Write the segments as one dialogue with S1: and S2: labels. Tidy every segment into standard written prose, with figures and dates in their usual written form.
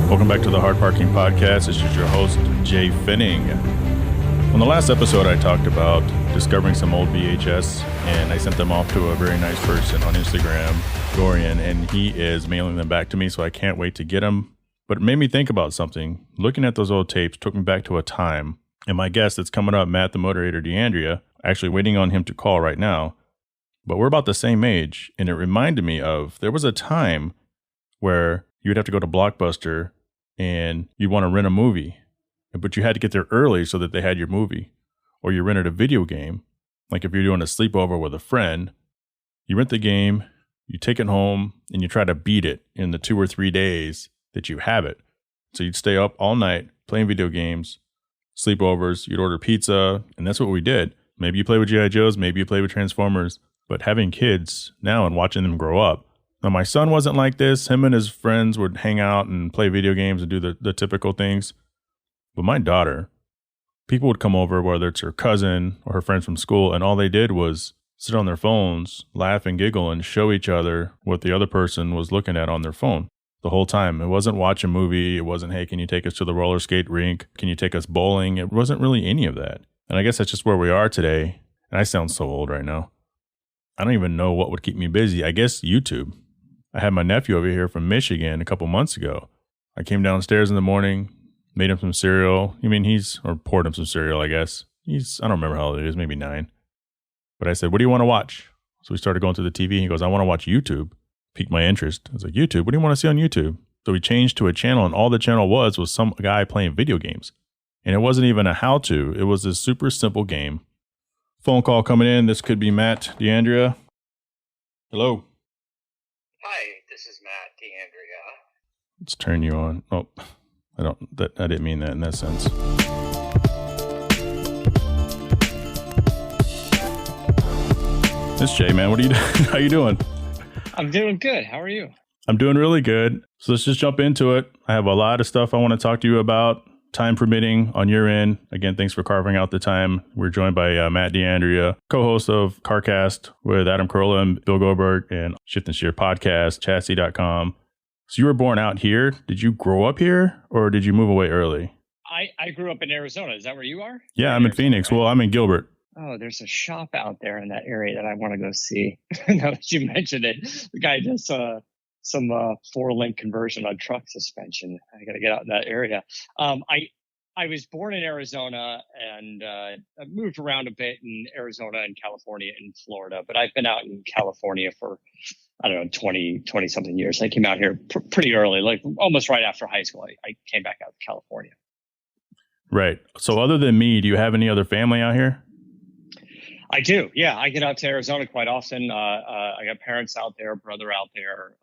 S1: Welcome back to the Hard Parking Podcast. This is your host, Jay Finning. On the last episode, I talked about discovering some old VHS, and I sent them off to a very nice person on Instagram, Dorian, and he is mailing them back to me, so I can't wait to get them. But it made me think about something. Looking at those old tapes took me back to a time, and my guest that's coming up, Matt the Motorator DeAndrea, actually waiting on him to call right now. But we're about the same age, and it reminded me of, there was a time where you would have to go to Blockbuster and you want to rent a movie, but you had to get there early so that they had your movie. Or you rented a video game. Like if you're doing a sleepover with a friend, you rent the game, you take it home, and you try to beat it in the 2 or 3 days that you have it. So you'd stay up all night playing video games, sleepovers, you'd order pizza, and that's what we did. Maybe you play with G.I. Joes, maybe you play with Transformers, but having kids now and watching them grow up. Now, my son wasn't like this. Him and his friends would hang out and play video games and do the typical things. But my daughter, people would come over, whether it's her cousin or her friends from school, and all they did was sit on their phones, laugh and giggle, and show each other what the other person was looking at on their phone the whole time. It wasn't watch a movie. It wasn't, hey, can you take us to the roller skate rink? Can you take us bowling? It wasn't really any of that. And I guess that's just where we are today. And I sound so old right now. I don't even know what would keep me busy. I guess YouTube. I had my nephew over here from Michigan a couple months ago. I came downstairs in the morning, made him some cereal. Or poured him some cereal, I guess. I don't remember how old he is, maybe 9. But I said, what do you want to watch? So we started going through the TV. He goes, I want to watch YouTube. Piqued my interest. I was like, YouTube? What do you want to see on YouTube? So we changed to a channel, and all the channel was some guy playing video games. And it wasn't even a how-to. It was a super simple game. Phone call coming in. This could be Matt DeAndrea. Hello.
S2: Hi, this is Matt DeAndrea.
S1: Let's turn you on. Oh, I didn't mean that in that sense. It's Jay, man. What are you doing? How you doing?
S2: I'm doing good. How are you?
S1: I'm doing really good. So let's just jump into it. I have a lot of stuff I want to talk to you about. Time permitting on your end. Again, thanks for carving out the time. We're joined by Matt DeAndrea, co-host of CarCast with Adam Carolla and Bill Goldberg, and Shift and Shear podcast, chassis.com. So you were born out here. Did you grow up here or did you move away early?
S2: I grew up in Arizona. Is that where you are?
S1: Yeah, I'm in Phoenix. Right? Well, I'm in Gilbert.
S2: Oh, there's a shop out there in that area that I want to go see. Now that you mentioned it, the guy does some 4-link conversion on truck suspension. I got to get out in that area. I was born in Arizona and I moved around a bit in Arizona and California and Florida, but I've been out in California for, 20 something years. I came out here pretty early, like almost right after high school. I came back out to California.
S1: Right. So other than me, do you have any other family out here?
S2: I do. Yeah. I get out to Arizona quite often. I got parents out there, brother out there,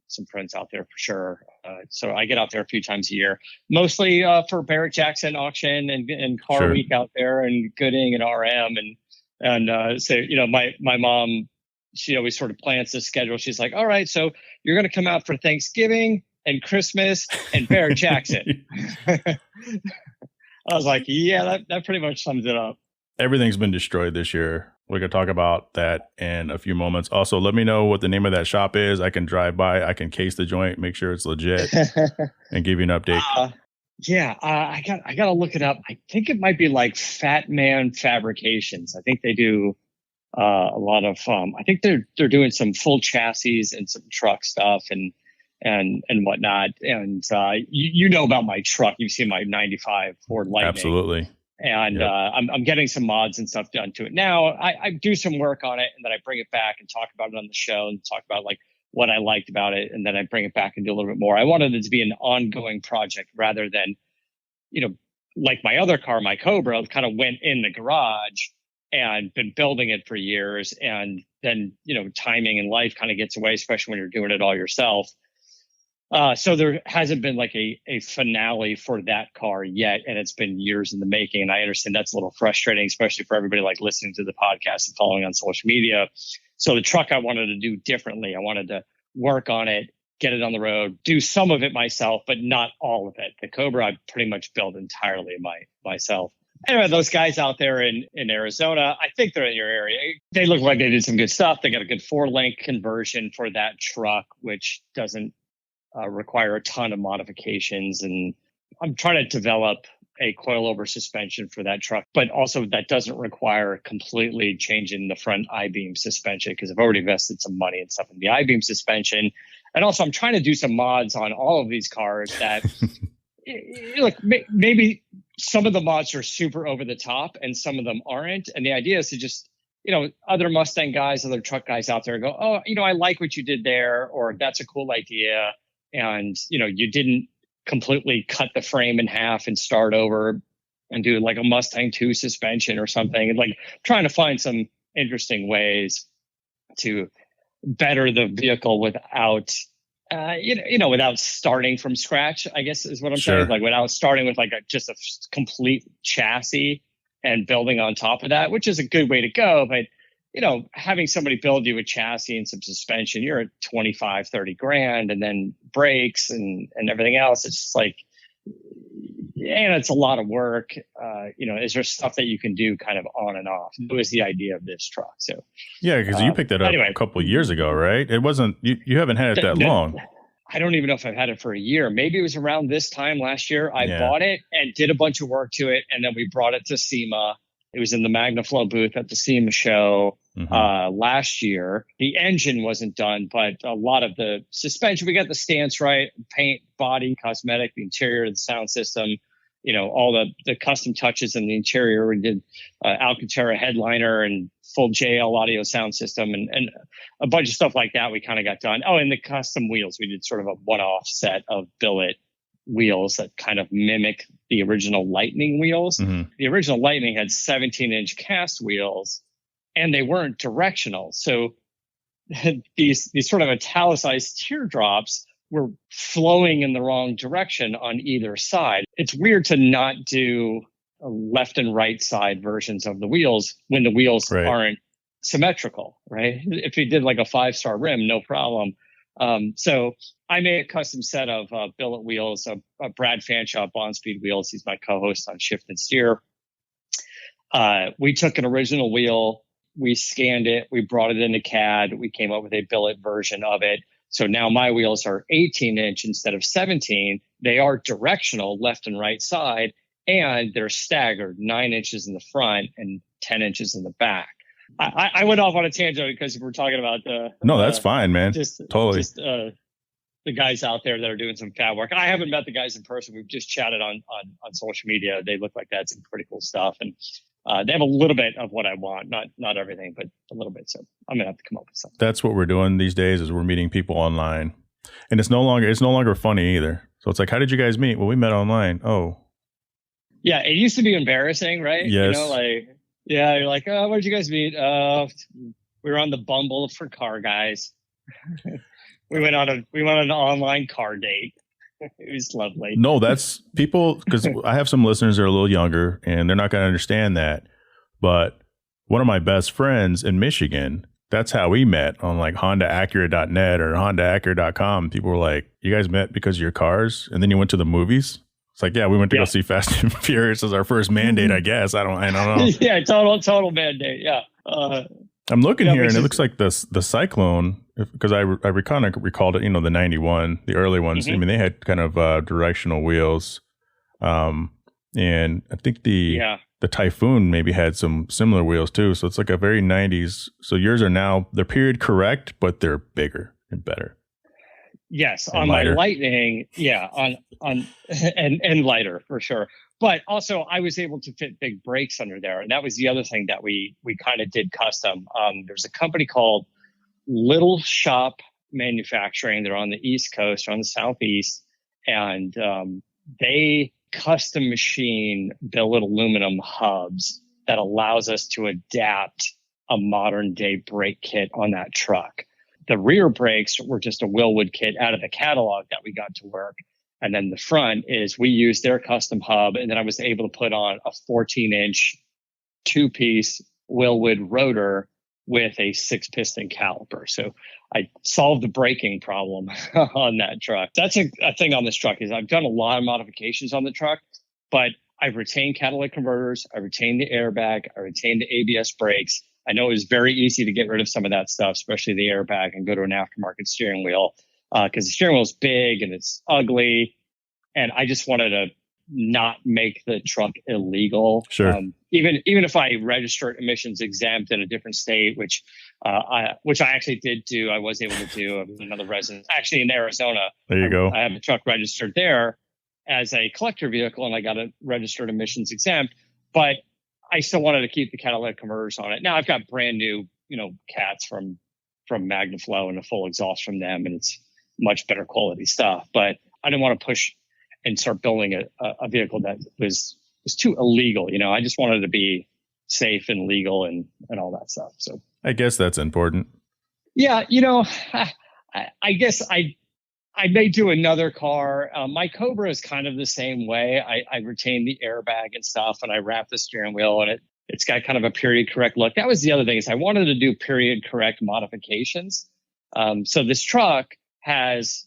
S2: some friends out there for sure. So I get out there a few times a year, mostly for Barrett Jackson auction and car
S1: Sure.
S2: week out there and Gooding and RM. So, my mom, she always sort of plans this schedule. She's like, all right, so you're going to come out for Thanksgiving and Christmas and Barrett Jackson. I was like, yeah, that pretty much sums it up.
S1: Everything's been destroyed this year. We're going to talk about that in a few moments. Also, let me know what the name of that shop is. I can drive by. I can case the joint, make sure it's legit, and give you an update.
S2: I got to look it up. I think it might be like Fat Man Fabrications. I think they do a lot of. I think they're doing some full chassis and some truck stuff and whatnot. And you know about my truck. You've seen my '95 Ford Lightning.
S1: Absolutely.
S2: And
S1: yep.
S2: I'm getting some mods and stuff done to it now. I do some work on it, and then I bring it back and talk about it on the show and talk about like what I liked about it, and then I bring it back and do a little bit more. I wanted it to be an ongoing project rather than, like my other car, my Cobra, kind of went in the garage and been building it for years, and then timing in life kind of gets away, especially when you're doing it all yourself. So there hasn't been like a finale for that car yet, and it's been years in the making. And I understand that's a little frustrating, especially for everybody like listening to the podcast and following on social media. So the truck I wanted to do differently. I wanted to work on it, get it on the road, do some of it myself, but not all of it. The Cobra I pretty much built entirely myself. Anyway, those guys out there in Arizona, I think they're in your area. They look like they did some good stuff. They got a good 4-link conversion for that truck, which doesn't require a ton of modifications. And I'm trying to develop a coilover suspension for that truck, but also that doesn't require completely changing the front I-beam suspension, because I've already invested some money and stuff in the I-beam suspension. And also I'm trying to do some mods on all of these cars that look, maybe some of the mods are super over the top and some of them aren't. And the idea is to just, other Mustang guys, other truck guys out there go, oh, I like what you did there, or that's a cool idea. And, you didn't completely cut the frame in half and start over and do like a Mustang 2 suspension or something, and like trying to find some interesting ways to better the vehicle without without starting from scratch, I guess is what I'm saying. Like without starting with like just a complete chassis and building on top of that, which is a good way to go. But having somebody build you a chassis and some suspension, you're at 25, 30 grand, and then brakes and everything else. It's just like, and it's a lot of work. Is there stuff that you can do kind of on and off? That was the idea of this truck. So
S1: yeah, because you picked it up a couple of years ago, right? It wasn't, you haven't had it that long.
S2: I don't even know if I've had it for a year. Maybe it was around this time last year. I bought it and did a bunch of work to it, and then we brought it to SEMA. It was in the MagnaFlow booth at the SEMA show last year. The engine wasn't done, but a lot of the suspension, we got the stance right, paint, body, cosmetic, the interior, the sound system, all the custom touches in the interior. We did Alcantara headliner and full JL audio sound system and a bunch of stuff like that we kind of got done. Oh, and the custom wheels. We did sort of a one-off set of billet wheels that kind of mimic the original Lightning wheels. The original Lightning had 17-inch cast wheels, and they weren't directional. So these sort of italicized teardrops were flowing in the wrong direction on either side. It's weird to not do left and right side versions of the wheels when the wheels aren't symmetrical, right? If you did like a 5-star rim, no problem. So I made a custom set of billet wheels, Brad Fanshaw Bond Speed wheels. He's my co-host on Shift and Steer. We took an original wheel, we scanned it, we brought it into CAD, we came up with a billet version of it. So now my wheels are 18-inch instead of 17. They are directional left and right side, and they're staggered 9 inches in the front and 10 inches in the back. I went off on a tangent because we're talking about
S1: no, that's fine, man. Totally.
S2: The guys out there that are doing some fab work. I haven't met the guys in person. We've just chatted on social media. They look like they had some pretty cool stuff, and they have a little bit of what I want, not everything, but a little bit. So I'm gonna have to come up with something.
S1: That's what we're doing these days, is we're meeting people online, and it's no longer funny either. So it's like, how did you guys meet? Well, we met online. Oh, yeah.
S2: It used to be embarrassing, right?
S1: Yes.
S2: You're like, oh, where did you guys meet? We were on the Bumble for car guys. We went on an online car date. It was lovely.
S1: No, that's people, because I have some listeners that are a little younger and they're not going to understand that. But one of my best friends in Michigan, that's how we met on like HondaAcura.net or HondaAcura.com. People were like, you guys met because of your cars? And then you went to the movies? It's like, yeah, we went to go see Fast and Furious as our first mandate, I guess. I don't know.
S2: Yeah, total mandate. Yeah.
S1: I'm looking here and it looks like the Cyclone, because I kind of recalled it, the 91, the early ones. I mean, they had kind of directional wheels. And I think the Typhoon maybe had some similar wheels too. So it's like a very 90s. So yours are now, they're period correct, but they're bigger and better.
S2: Yes, on lighter. My Lightning, and lighter for sure. But also, I was able to fit big brakes under there, and that was the other thing that we kind of did custom. There's a company called Little Shop Manufacturing. They're on the East Coast, or on the Southeast, and they custom machine billet aluminum hubs that allows us to adapt a modern day brake kit on that truck. The rear brakes were just a Willwood kit out of the catalog that we got to work. And then the front is we used their custom hub. And then I was able to put on a 14-inch 2-piece Willwood rotor with a 6-piston caliper. So I solved the braking problem on that truck. That's a thing on this truck is I've done a lot of modifications on the truck, but I've retained catalytic converters. I retained the airbag. I retained the ABS brakes. I know it was very easy to get rid of some of that stuff, especially the airbag, and go to an aftermarket steering wheel. because the steering wheel is big and it's ugly. And I just wanted to not make the truck illegal.
S1: Sure.
S2: Even if I registered emissions exempt in a different state, which I actually did do, I was able to do another residence, actually in Arizona.
S1: There you go.
S2: I have the truck registered there as a collector vehicle, and I got it registered emissions exempt. But I still wanted to keep the catalytic converters on it. Now I've got brand new, cats from MagnaFlow and a full exhaust from them, and it's much better quality stuff. But I didn't want to push and start building a vehicle that was too illegal. I just wanted to be safe and legal and all that stuff. So
S1: I guess that's important.
S2: Yeah, I guess I may do another car. My Cobra is kind of the same way. I retain the airbag and stuff, and I wrap the steering wheel, and it's got kind of a period correct look. That was the other thing, is I wanted to do period correct modifications. So this truck has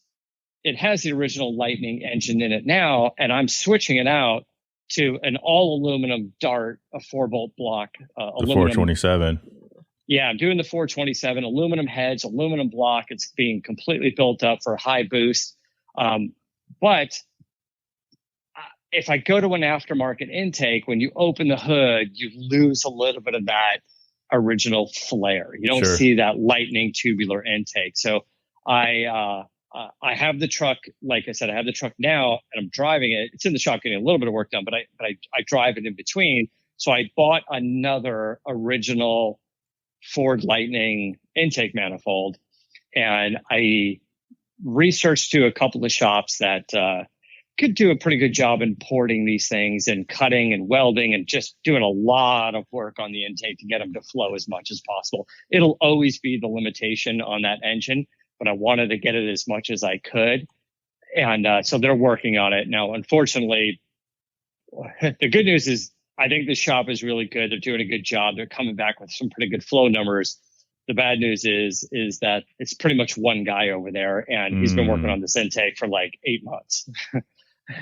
S2: the original Lightning engine in it now, and I'm switching it out to an all aluminum Dart, a 4-bolt block.
S1: The 427.
S2: Yeah, I'm doing the 427, aluminum heads, aluminum block. It's being completely built up for high boost. But if I go to an aftermarket intake, when you open the hood, you lose a little bit of that original flair. You don't see that Lightning tubular intake. So I have the truck, like I said, I have the truck now, and I'm driving it. It's in the shop getting a little bit of work done, but I drive it in between. So I bought another original Ford Lightning intake manifold, and I researched to a couple of shops that could do a pretty good job importing these things and cutting and welding and just doing a lot of work on the intake to get them to flow as much as possible. It'll always be the limitation on that engine, but I wanted to get it as much as I could. And so they're working on it. Now, unfortunately, the good news is I think the shop is really good. They're doing a good job. They're coming back with some pretty good flow numbers. The bad news is that it's pretty much one guy over there, and he's been working on this intake for like 8 months.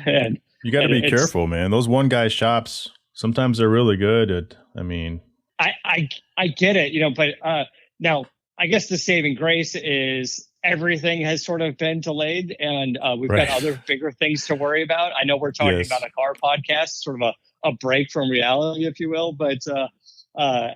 S2: And
S1: you got to be careful, man. Those one guy shops, sometimes they're really good at,
S2: I get it, but now I guess the saving grace is everything has sort of been delayed, and we've got other bigger things to worry about. I know we're talking about a car podcast, sort of a break from reality, if you will, but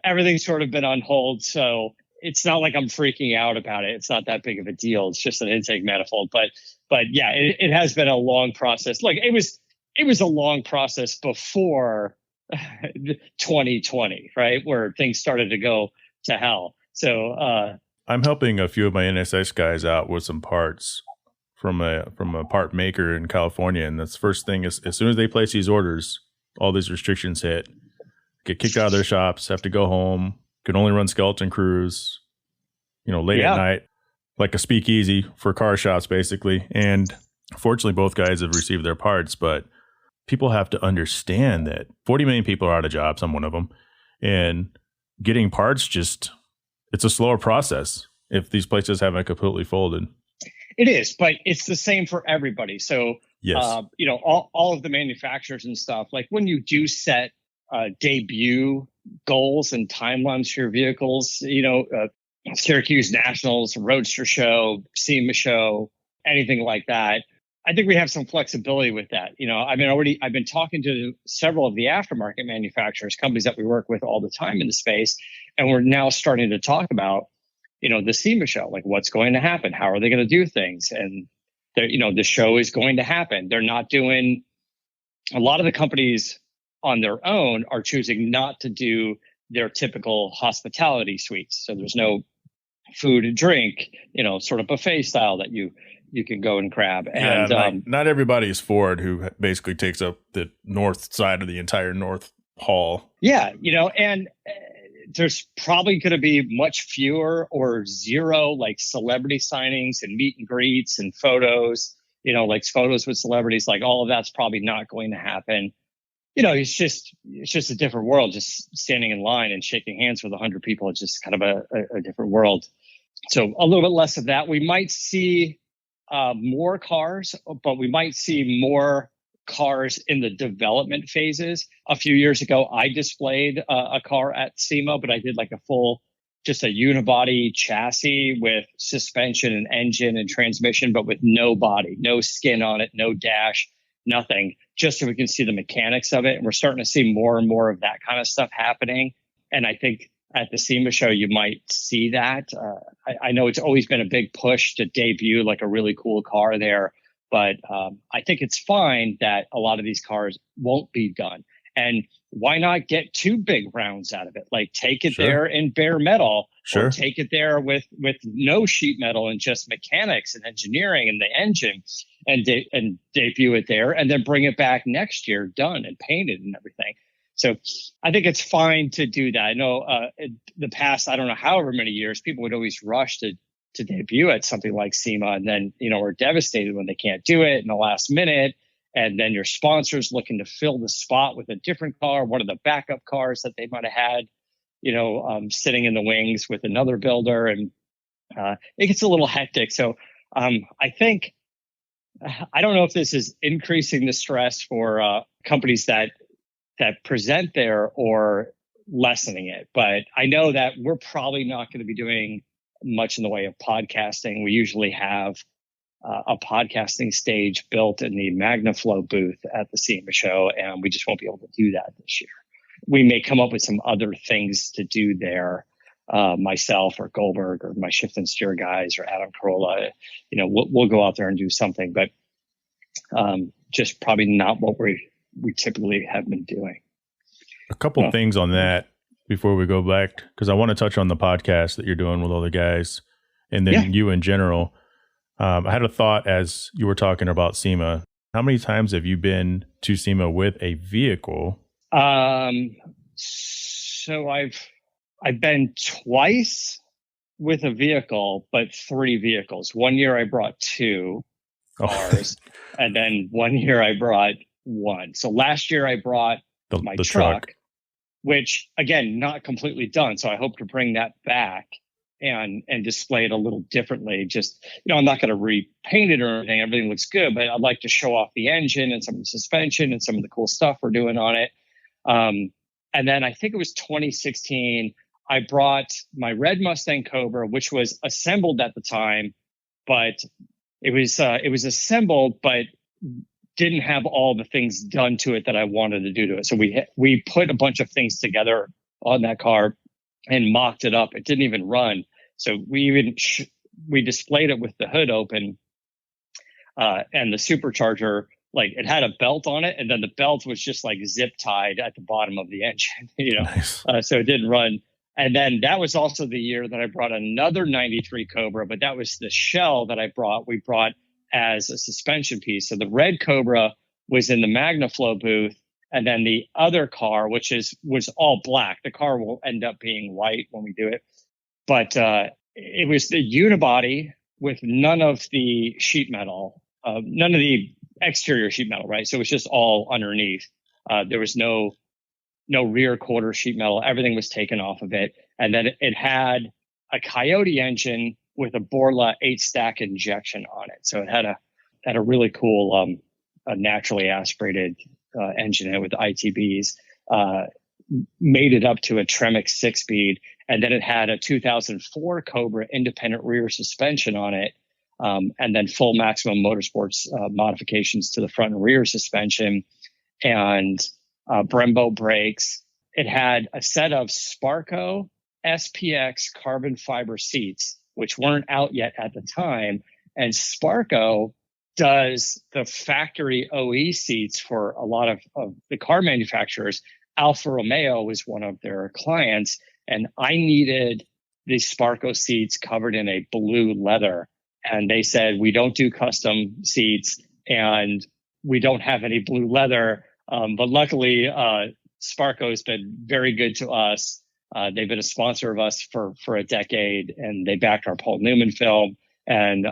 S2: everything's sort of been on hold. So it's not like I'm freaking out about it. It's not that big of a deal. It's just an intake manifold. But yeah, it has been a long process. Like it was a long process before 2020, right? Where things started to go to hell. So
S1: I'm helping a few of my NSX guys out with some parts from a part maker in California. And that's the first thing is, as soon as they place these orders, all these restrictions hit, get kicked out of their shops, have to go home, can only run skeleton crews, late at night, like a speakeasy for car shops, basically. And fortunately, both guys have received their parts, but people have to understand that 40 million people are out of jobs. I'm one of them. And getting parts it's a slower process if these places haven't completely folded.
S2: It is, but it's the same for everybody. So,
S1: yes.
S2: All of the manufacturers and stuff, like when you do set debut goals and timelines for your vehicles, Syracuse Nationals, Roadster Show, SEMA Show, anything like that, I think we have some flexibility with that. I've been talking to several of the aftermarket manufacturers, companies that we work with all the time in the space, and we're now starting to talk about, the SEMA show, like what's going to happen, how are they going to do things, and the show is going to happen. They're not doing. A lot of the companies on their own are choosing not to do their typical hospitality suites. So there's no food and drink, sort of buffet style that you can go and grab. And
S1: not everybody is Ford, who basically takes up the north side of the entire North Hall.
S2: Yeah, and there's probably going to be much fewer or zero like celebrity signings and meet and greets and photos, like photos with celebrities, like all of that's probably not going to happen. It's just a different world. Just standing in line and shaking hands with 100 people. It's just kind of a different world. So a little bit less of that. We might see more cars, but we might see more cars in the development phases. A few years ago, I displayed a car at SEMA, but I did like a full just a unibody chassis with suspension and engine and transmission, but with no body, no skin on it, no dash, nothing, just so we can see the mechanics of it. And we're starting to see more and more of that kind of stuff happening. And I think at the SEMA show, you might see that. I know it's always been a big push to debut like a really cool car there, but I think it's fine that a lot of these cars won't be done. And why not get 2 big rounds out of it? Like take it there in bare metal, or take it there with no sheet metal and just mechanics and engineering and the engine, and debut it there, and then bring it back next year done and painted and everything. So I think it's fine to do that. I know in the past, I don't know, however many years, people would always rush to debut at something like SEMA, and then, are devastated when they can't do it in the last minute. And then your sponsor's looking to fill the spot with a different car, one of the backup cars that they might have had, sitting in the wings with another builder. And it gets a little hectic. So I think, I don't know if this is increasing the stress for companies that present there or lessening it. But I know that we're probably not going to be doing much in the way of podcasting. We usually have a podcasting stage built in the MagnaFlow booth at the SEMA show, and we just won't be able to do that this year. We may come up with some other things to do there, myself or Goldberg or my shift and steer guys or Adam Carolla. We'll go out there and do something, but just probably not what we typically have been doing.
S1: A couple things on that before we go back, because I want to touch on the podcast that you're doing with all the guys, and then you in general. I had a thought as you were talking about SEMA. How many times have you been to SEMA with a vehicle?
S2: So I've been twice with a vehicle, but 3 vehicles. One year I brought 2 cars, and then one year I brought 1. So last year I brought my truck, which again, not completely done. So I hope to bring that back and display it a little differently. Just, I'm not going to repaint it or anything. Everything looks good, but I'd like to show off the engine and some of the suspension and some of the cool stuff we're doing on it. And then I think it was 2016, I brought my red Mustang Cobra, which was assembled at the time, but it was assembled, but didn't have all the things done to it that I wanted to do to it. So we put a bunch of things together on that car and mocked it up. It didn't even run. So we displayed it with the hood open, and the supercharger, like it had a belt on it, and then the belt was just like zip tied at the bottom of the engine,
S1: Nice.
S2: So it didn't run. And then that was also the year that I brought another 93 Cobra, but that was the shell that we brought as a suspension piece. So the red Cobra was in the MagnaFlow booth, and then the other car, which was all black. The car will end up being white when we do it, but it was the unibody with none of the sheet metal, none of the exterior sheet metal, right? So it was just all underneath. There was no rear quarter sheet metal. Everything was taken off of it, and then it had a Coyote engine with a Borla 8-stack injection on it. So it had a really cool a naturally aspirated engine in it with ITBs. Made it up to a Tremec 6-speed, and then it had a 2004 Cobra independent rear suspension on it, and then full Maximum Motorsports modifications to the front and rear suspension, and Brembo brakes. It had a set of Sparco SPX carbon fiber seats, which weren't out yet at the time. And Sparco does the factory OE seats for a lot of the car manufacturers. Alfa Romeo was one of their clients, and I needed the Sparco seats covered in a blue leather. And they said, we don't do custom seats and we don't have any blue leather. But luckily, Sparco has been very good to us. They've been a sponsor of us for a decade, and they backed our Paul Newman film. And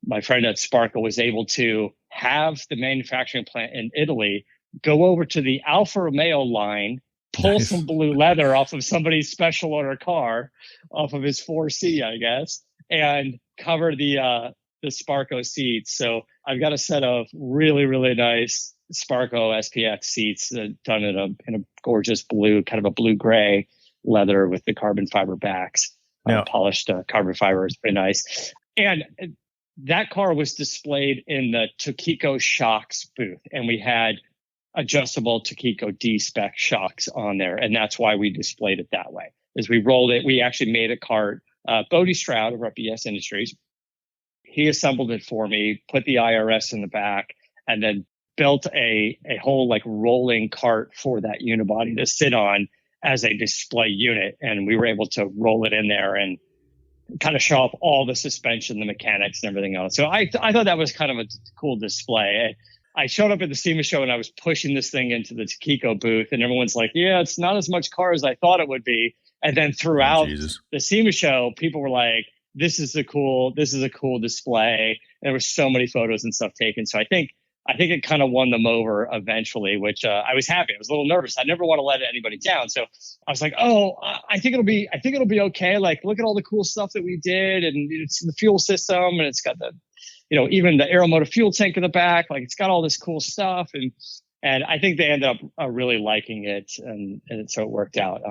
S2: my friend at Sparco was able to have the manufacturing plant in Italy go over to the Alfa Romeo line, pull some blue leather off of somebody's special order car, off of his 4C, I guess, and cover the Sparco seats. So I've got a set of really, really nice Sparco SPX seats done in a gorgeous blue, kind of a blue gray leather with the carbon fiber backs. polished carbon fiber. It's pretty nice. And that car was displayed in the Tokiko shocks booth, and we had adjustable Tokiko D-spec shocks on there, and that's why we displayed it that way. As we rolled it, we actually made a cart. Bodie Stroud over at BS Industries, he assembled it for me, put the IRS in the back, and then built a whole like rolling cart for that unibody to sit on as a display unit. And we were able to roll it in there and kind of show off all the suspension, the mechanics, and everything else. So I thought that was kind of a cool display. I showed up at the SEMA show and I was pushing this thing into the Tokiko booth, and everyone's like, yeah, it's not as much car as I thought it would be. And then throughout the SEMA show, people were like, this is a cool display. And there were so many photos and stuff taken. So I think it kind of won them over eventually, which I was happy. I was a little nervous. I never want to let anybody down. So I was like, I think it'll be okay. Like, look at all the cool stuff that we did. And it's the fuel system, and it's got the, even the Aeromotive fuel tank in the back. Like, it's got all this cool stuff. And I think they ended up really liking it. And so it worked out.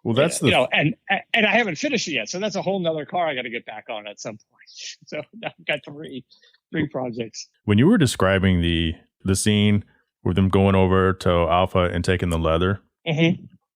S1: Well, that's
S2: and I haven't finished it yet. So that's a whole nother car I got to get back on at some point. So I've got three projects.
S1: When you were describing the scene with them going over to Alpha and taking the leather,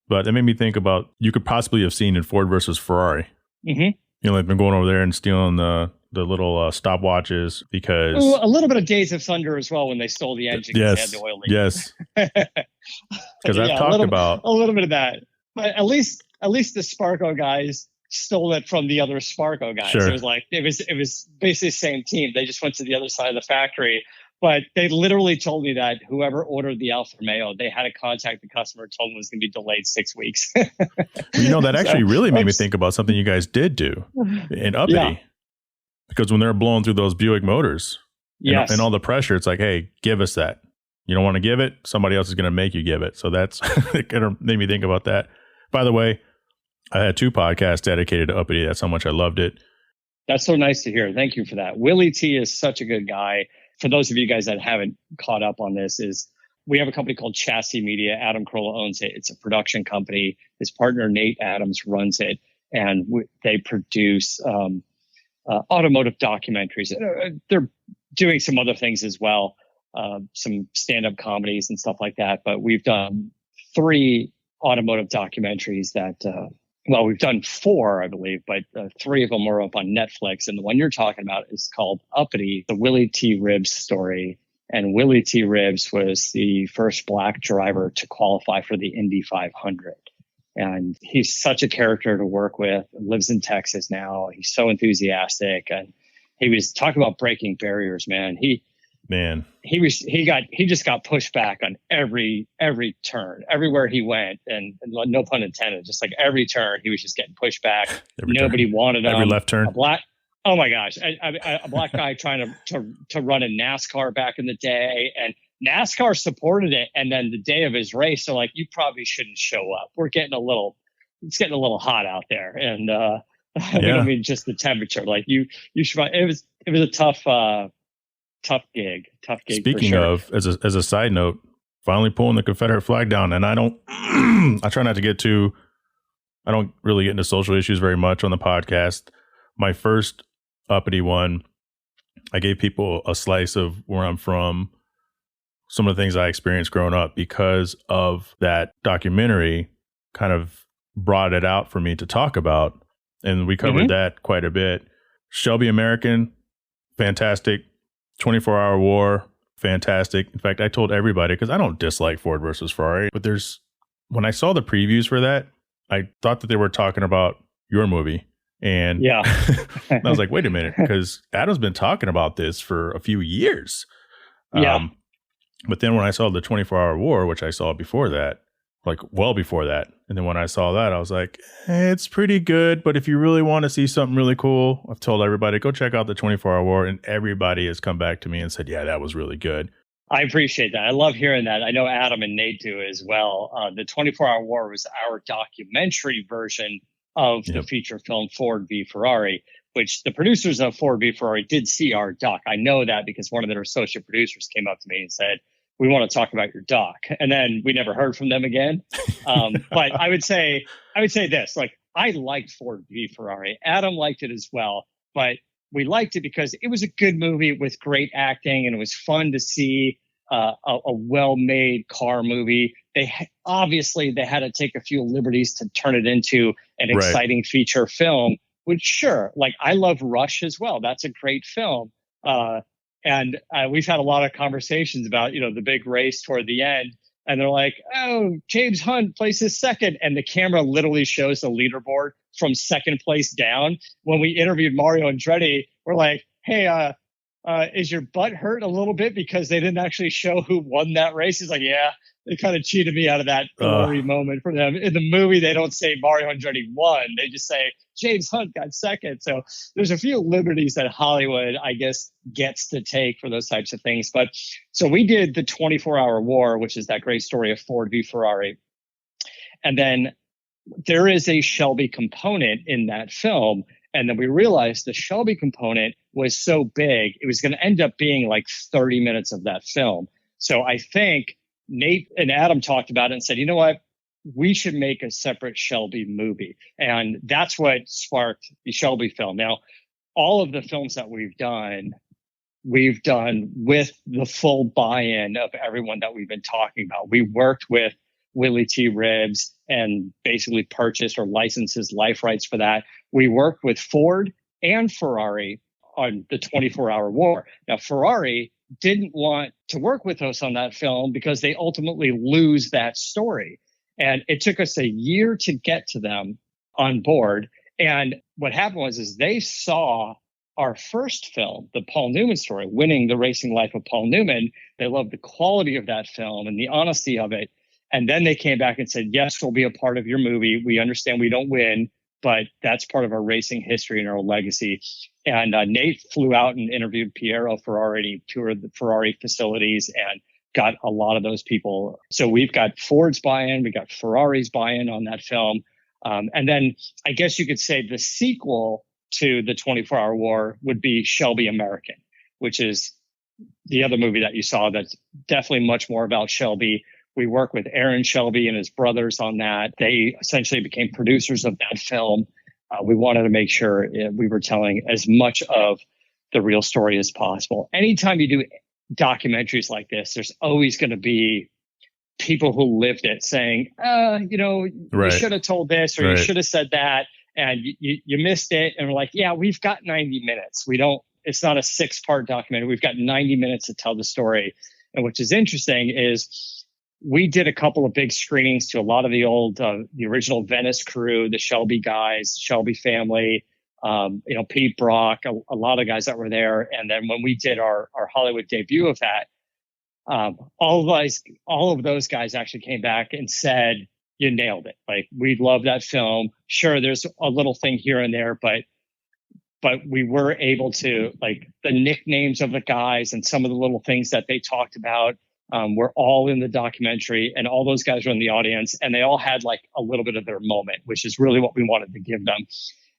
S1: but it made me think about, you could possibly have seen in Ford versus Ferrari. Like them going over there and stealing the little stopwatches, because
S2: a little bit of Days of Thunder as well when they stole the engine.
S1: Yes,
S2: they had the oil leak.
S1: Yes. Because I've talked about
S2: a little bit of that. But at least the Sparco guys stole it from the other Sparco guys.
S1: Sure.
S2: It was like it was basically the same team. They just went to the other side of the factory. But they literally told me that whoever ordered the Alfa Romeo, they had to contact the customer, told them it was going to be delayed 6 weeks.
S1: That actually really made me think about something you guys did do in Uppity. Because when they're blowing through those Buick motors and all the pressure, it's like, hey, give us that. You don't want to give it, somebody else is going to make you give it. So that's it kind of made me think about that. By the way, I had 2 podcasts dedicated to Uppity. That's how much I loved it.
S2: That's so nice to hear. Thank you for that. Willy T is such a good guy. For those of you guys that haven't caught up on this, we have a company called Chassis Media. Adam Carolla owns it. It's a production company. His partner, Nate Adams, runs it. And they produce automotive documentaries. They're doing some other things as well, some stand-up comedies and stuff like that. But we've done 3 automotive documentaries that, we've done 4, I believe, but 3 of them are up on Netflix. And the one you're talking about is called Uppity, the Willy T Ribbs story. And Willy T Ribbs was the first black driver to qualify for the Indy 500. And he's such a character to work with, lives in Texas now. He's so enthusiastic. And he was talking about breaking barriers, man. He just got pushed back on every turn, everywhere he went, and no pun intended, just like every turn he was just getting pushed back. Nobody wanted him.
S1: Every left turn.
S2: Oh my gosh, a black guy trying to run in NASCAR back in the day, and NASCAR supported it. And then the day of his race, they're like, you probably shouldn't show up. It's getting a little hot out there, and I mean just the temperature. Like you should. It was a tough gig.
S1: Speaking of, as a side note, finally pulling the Confederate flag down, and I try not to get too, I don't really get into social issues very much on the podcast. My first Uppity one, I gave people a slice of where I'm from, some of the things I experienced growing up, because of that documentary kind of brought it out for me to talk about. And we covered that quite a bit. Shelby American, fantastic. 24-Hour War, fantastic. In fact, I told everybody, because I don't dislike Ford versus Ferrari, but when I saw the previews for that, I thought that they were talking about your movie. And I was like, wait a minute, because Adam's been talking about this for a few years. But then when I saw the 24-Hour War, which I saw before that, like well before that, and then when I saw that, I was like, it's pretty good. But if you really want to see something really cool, I've told everybody, go check out the 24-Hour War. And everybody has come back to me and said, yeah, that was really good.
S2: I appreciate that. I love hearing that. I know Adam and Nate do as well. The 24-Hour War was our documentary version of the feature film Ford v Ferrari, which the producers of Ford v Ferrari did see our doc. I know that because one of their associate producers came up to me and said, we want to talk about your doc. And then we never heard from them again. But I would say this, like, I liked Ford v Ferrari. Adam liked it as well, but we liked it because it was a good movie with great acting, and it was fun to see a well-made car movie. Obviously they had to take a few liberties to turn it into an exciting feature film. Which, sure, like I love Rush as well. That's a great film. And we've had a lot of conversations about, the big race toward the end. And they're like, oh, James Hunt places second. And the camera literally shows the leaderboard from second place down. When we interviewed Mario Andretti, we're like, hey, is your butt hurt a little bit because they didn't actually show who won that race? He's like, yeah, they kind of cheated me out of that glory moment for them. In the movie, they don't say Mario Andretti won. They just say James Hunt got second. So there's a few liberties that Hollywood, I guess, gets to take for those types of things. But so we did the 24-Hour War, which is that great story of Ford v Ferrari. And then there is a Shelby component in that film. And then we realized the Shelby component was so big, it was going to end up being like 30 minutes of that film. So I think Nate and Adam talked about it and said, you know what, we should make a separate Shelby movie. And that's what sparked the Shelby film. Now, all of the films that we've done with the full buy-in of everyone that we've been talking about. We worked with Willy T Ribbs and basically purchased or licensed his life rights for that. We worked with Ford and Ferrari on the 24-Hour War. Now, Ferrari didn't want to work with us on that film because they ultimately lose that story. And it took us a year to get to them on board. And what happened was they saw our first film, the Paul Newman story, Winning the Racing Life of Paul Newman. They loved the quality of that film and the honesty of it. And then they came back and said, yes, we'll be a part of your movie. We understand we don't win, but that's part of our racing history and our legacy. And Nate flew out and interviewed Piero Ferrari, toured the Ferrari facilities, and got a lot of those people. So we've got Ford's buy-in, we got Ferrari's buy-in on that film. And then I guess you could say the sequel to the 24-Hour War would be Shelby American, which is the other movie that you saw that's definitely much more about Shelby. We work with Aaron Shelby and his brothers on that. They essentially became producers of that film. We wanted to make sure we were telling as much of the real story as possible. Anytime you do documentaries like this, there's always going to be people who lived it saying, you should have told this or you should have said that and you missed it. And we're like, yeah, we've got 90 minutes. It's not a 6-part documentary. We've got 90 minutes to tell the story. And which is interesting is we did a couple of big screenings to a lot of the old, the original Venice crew, the Shelby guys, Shelby family, Pete Brock, a lot of guys that were there. And then when we did our Hollywood debut of that, all of those guys actually came back and said, you nailed it. Like, we love that film. Sure, there's a little thing here and there, but we were able to, like, the nicknames of the guys and some of the little things that they talked about were all in the documentary, and all those guys were in the audience, and they all had like a little bit of their moment, which is really what we wanted to give them.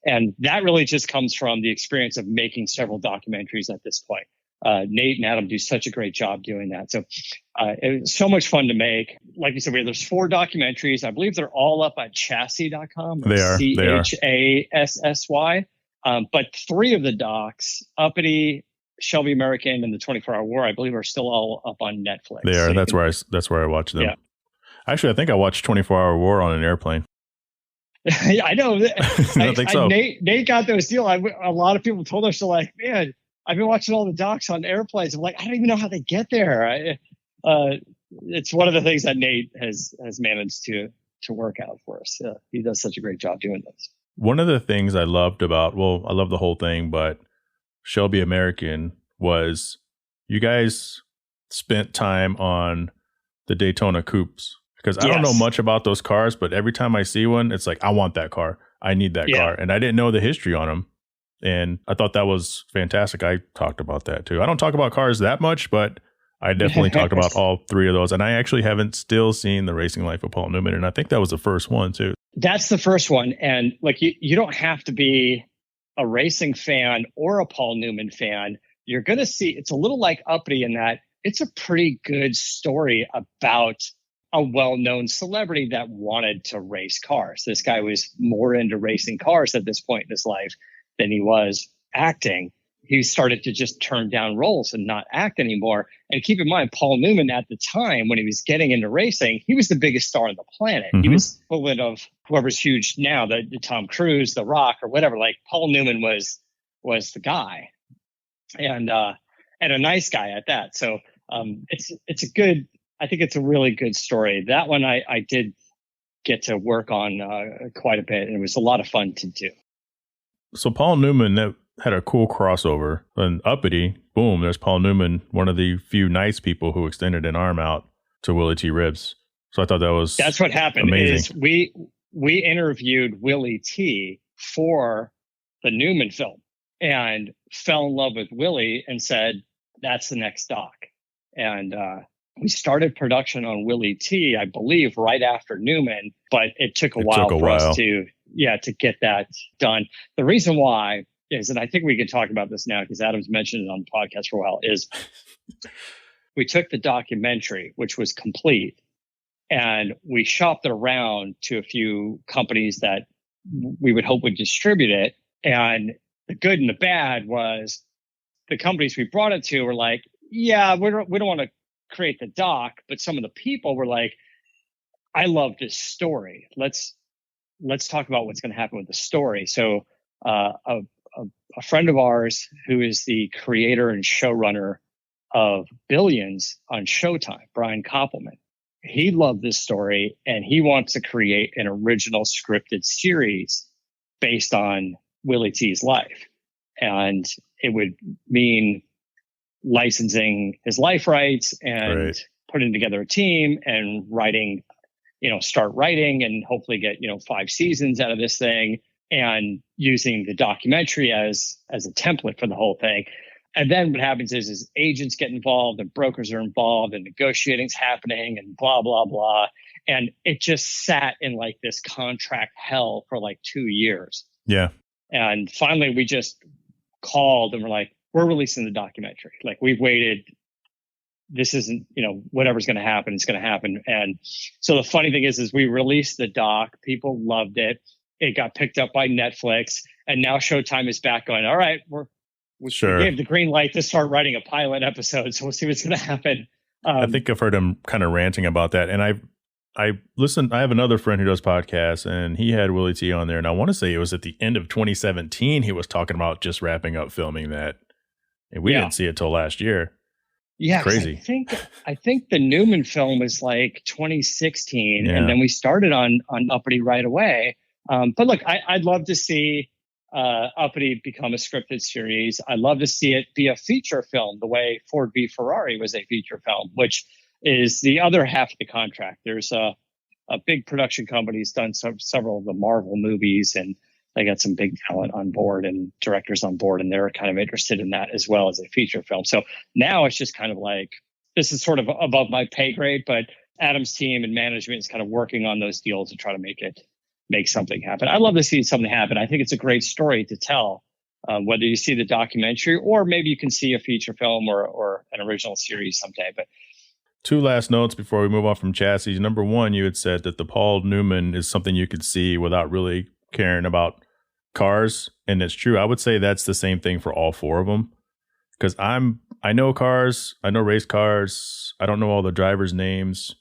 S2: And that really just comes from the experience of making several documentaries at this point. Nate and Adam do such a great job doing that. So it was so much fun to make. Like you said, there's 4 documentaries. I believe they're all up at chassis.com.
S1: They are.
S2: CHASSY. But 3 of the docs, Uppity, Shelby American, and the 24-Hour War, I believe, are still all up on Netflix.
S1: They are.
S2: So
S1: that's where I watch them.
S2: Yeah.
S1: Actually, I think I watched 24-Hour War on an airplane.
S2: I know.
S1: I think so.
S2: Nate got those deals. A lot of people told us, they're like, man, I've been watching all the docs on airplanes. I'm like, I don't even know how they get there. It's one of the things that Nate has managed to work out for us. He does such a great job doing this.
S1: One of the things I loved about, I love the whole thing, but Shelby American was you guys spent time on the Daytona coupes, because I don't know much about those cars, but every time I see one, it's like, I want that car. I need that car. And I didn't know the history on them. And I thought that was fantastic. I talked about that too. I don't talk about cars that much, but I definitely talked about all 3 of those. And I actually haven't still seen The Racing Life of Paul Newman. And I think that was the first one too.
S2: That's the first one. And like, you don't have to be a racing fan or a Paul Newman fan. You're going to see, it's a little like Uppity in that it's a pretty good story about a well-known celebrity that wanted to race cars. This guy was more into racing cars at this point in his life than he was acting. He started to just turn down roles and not act anymore. And keep in mind, Paul Newman at the time when he was getting into racing, he was the biggest star on the planet. He was equivalent of whoever's huge now, the Tom Cruise, The Rock, or whatever. Like Paul Newman was the guy, and a nice guy at that. So it's a good. I think it's a really good story. That one I did get to work on quite a bit, and it was a lot of fun to do.
S1: So Paul Newman that had a cool crossover. And Uppity, boom, there's Paul Newman, one of the few nice people who extended an arm out to Willy T Ribbs. So I thought that's what happened. Amazing.
S2: Is we interviewed Willy T for the Newman film and fell in love with Willy and said, that's the next doc. And we started production on Willy T, I believe, right after Newman, but it took a while for us to get that done. The reason why is, and I think we can talk about this now because Adam's mentioned it on the podcast for a while, is we took the documentary, which was complete, and we shopped it around to a few companies that we would hope would distribute it. And the good and the bad was the companies we brought it to were like, yeah, we don't want to create the doc, but some of the people were like, I love this story. Let's talk about what's going to happen with the story. So a friend of ours who is the creator and showrunner of Billions on Showtime, Brian Koppelman, he loved this story and he wants to create an original scripted series based on Willy T's life. And it would mean licensing his life rights and putting together a team and writing, start writing and hopefully get, 5 seasons out of this thing, and using the documentary as a template for the whole thing. And then what happens is agents get involved and brokers are involved and negotiating's happening and blah, blah, blah. And it just sat in like this contract hell for like 2 years.
S1: Yeah.
S2: And finally we just called and we're like, we're releasing the documentary. Like, we've waited. This isn't, whatever's going to happen, it's going to happen. And so the funny thing is we released the doc. People loved it. It got picked up by Netflix. And now Showtime is back going, all right, we gave the green light to start writing a pilot episode. So we'll see what's going to happen.
S1: I think I've heard him kind of ranting about that. And I listened. I have another friend who does podcasts, and he had Willy T on there. And I want to say it was at the end of 2017. He was talking about just wrapping up filming that. And we didn't see it till last year.
S2: Yeah,
S1: crazy.
S2: I think the Newman film was like 2016, and then we started on Uppity right away. But look, I'd love to see Uppity become a scripted series. I'd love to see it be a feature film, the way Ford v Ferrari was a feature film, which is the other half of the contract. There's a big production company who's done several of the Marvel movies, and they got some big talent on board and directors on board, and they're kind of interested in that as well as a feature film. So now it's just kind of like, this is sort of above my pay grade, but Adam's team and management is kind of working on those deals to try to make something happen. I'd love to see something happen. I think it's a great story to tell, whether you see the documentary or maybe you can see a feature film or an original series someday. But
S1: 2 last notes before we move on from chassis. Number 1, you had said that the Paul Newman is something you could see without really caring about cars, and it's true. I would say that's the same thing for all 4 of them, because I know cars, I know race cars, I don't know all the drivers' names.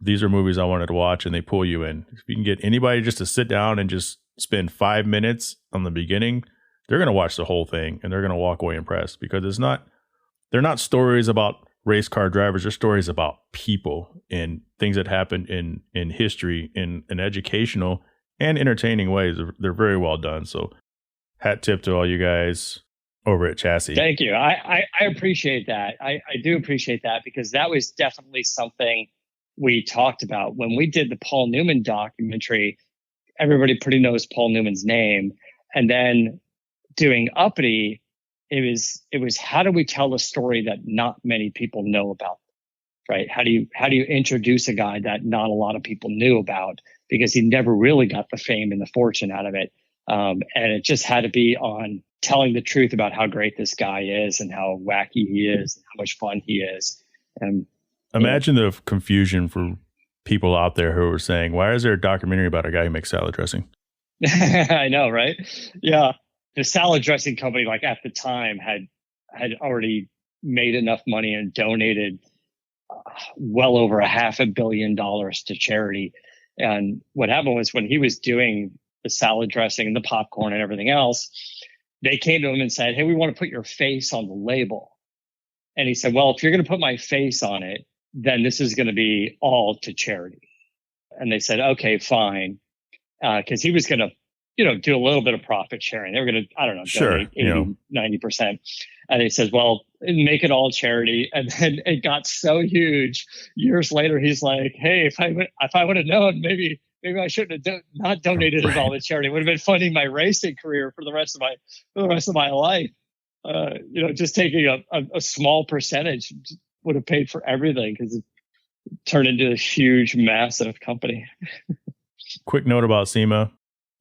S1: These are movies I wanted to watch, and they pull you in. If you can get anybody just to sit down and just spend 5 minutes on the beginning, they're going to watch the whole thing and they're going to walk away impressed, because they're not stories about race car drivers. They're stories about people and things that happened in history in an educational and entertaining ways. They're very well done. So hat tip to all you guys over at Chassis.
S2: Thank you. I appreciate that. I do appreciate that, because that was definitely something we talked about when we did the Paul Newman documentary. Everybody pretty knows Paul Newman's name. And then doing Uppity, it was how do we tell a story that not many people know about, right? How do you introduce a guy that not a lot of people knew about, because he never really got the fame and the fortune out of it. And it just had to be on telling the truth about how great this guy is and how wacky he is and how much fun he is. And
S1: imagine the confusion for people out there who were saying, why is there a documentary about a guy who makes salad dressing?
S2: I know, right? Yeah. The salad dressing company, like at the time, had already made enough money and donated well over $500 million to charity. And what happened was when he was doing the salad dressing and the popcorn and everything else, they came to him and said, hey, we want to put your face on the label. And he said, well, if you're going to put my face on it, then this is going to be all to charity. And they said, okay, fine. Because he was going to, do a little bit of profit sharing. They were going to, I don't know, donate 80, 90%. And he says, well, make it all charity. And then it got so huge. Years later, he's like, hey, if I would have known, maybe I shouldn't have not donated it all to charity. It would have been funding my racing career for the rest of my life. Just taking a small percentage would have paid for everything because it turned into a huge, massive company.
S1: Quick note about SEMA.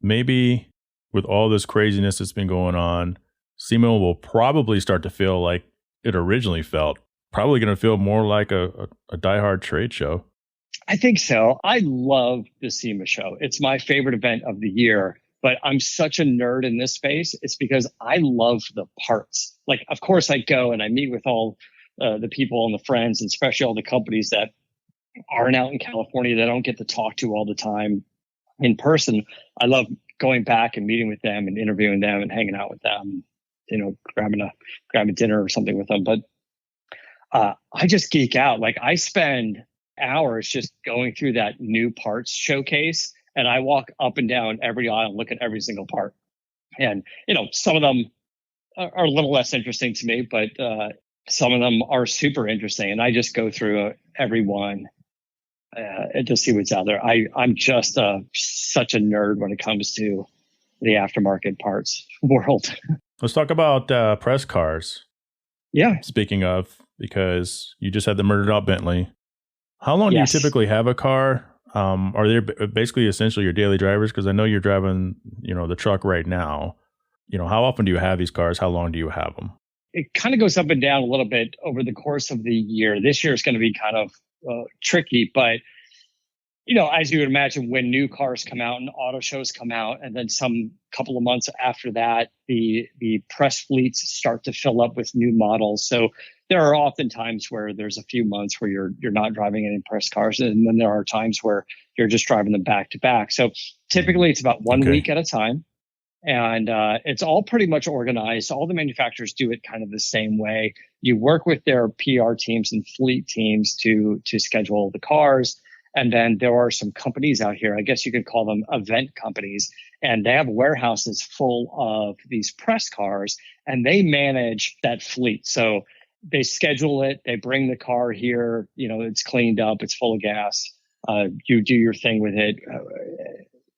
S1: Maybe with all this craziness that's been going on, SEMA will probably start to feel like it originally felt. Probably going to feel more like a diehard trade show.
S2: I think so. I love the SEMA show. It's my favorite event of the year, but I'm such a nerd in this space. It's because I love the parts. Like, of course, I go and I meet with all the people and the friends, and especially all the companies that aren't out in California that I don't get to talk to all the time in person. I love going back and meeting with them and interviewing them and hanging out with them, grabbing a dinner or something with them. But I just geek out. Like, I spend hours just going through that new parts showcase, and I walk up and down every aisle and look at every single part. And, some of them are a little less interesting to me, but some of them are super interesting. And I just go through every one and to see what's out there. I'm just such a nerd when it comes to the aftermarket parts world.
S1: Let's talk about press cars.
S2: Yeah.
S1: Speaking of, because you just had the murdered out Bentley. How long do you typically have a car? Are they basically essentially your daily drivers? Because I know you're driving, the truck right now. How often do you have these cars? How long do you have them?
S2: It kind of goes up and down a little bit over the course of the year. This year is going to be kind of tricky, but as you would imagine, when new cars come out and auto shows come out, and then some couple of months after that, the press fleets start to fill up with new models. So there are often times where there's a few months where you're not driving any press cars, and then there are times where you're just driving them back to back. So typically it's about 1 week at a time, and it's all pretty much organized. All the manufacturers do it kind of the same way. You work with their PR teams and fleet teams to schedule the cars. And then there are some companies out here, I guess you could call them event companies, and they have warehouses full of these press cars, and they manage that fleet. So they schedule it, they bring the car here, it's cleaned up, it's full of gas. You do your thing with it.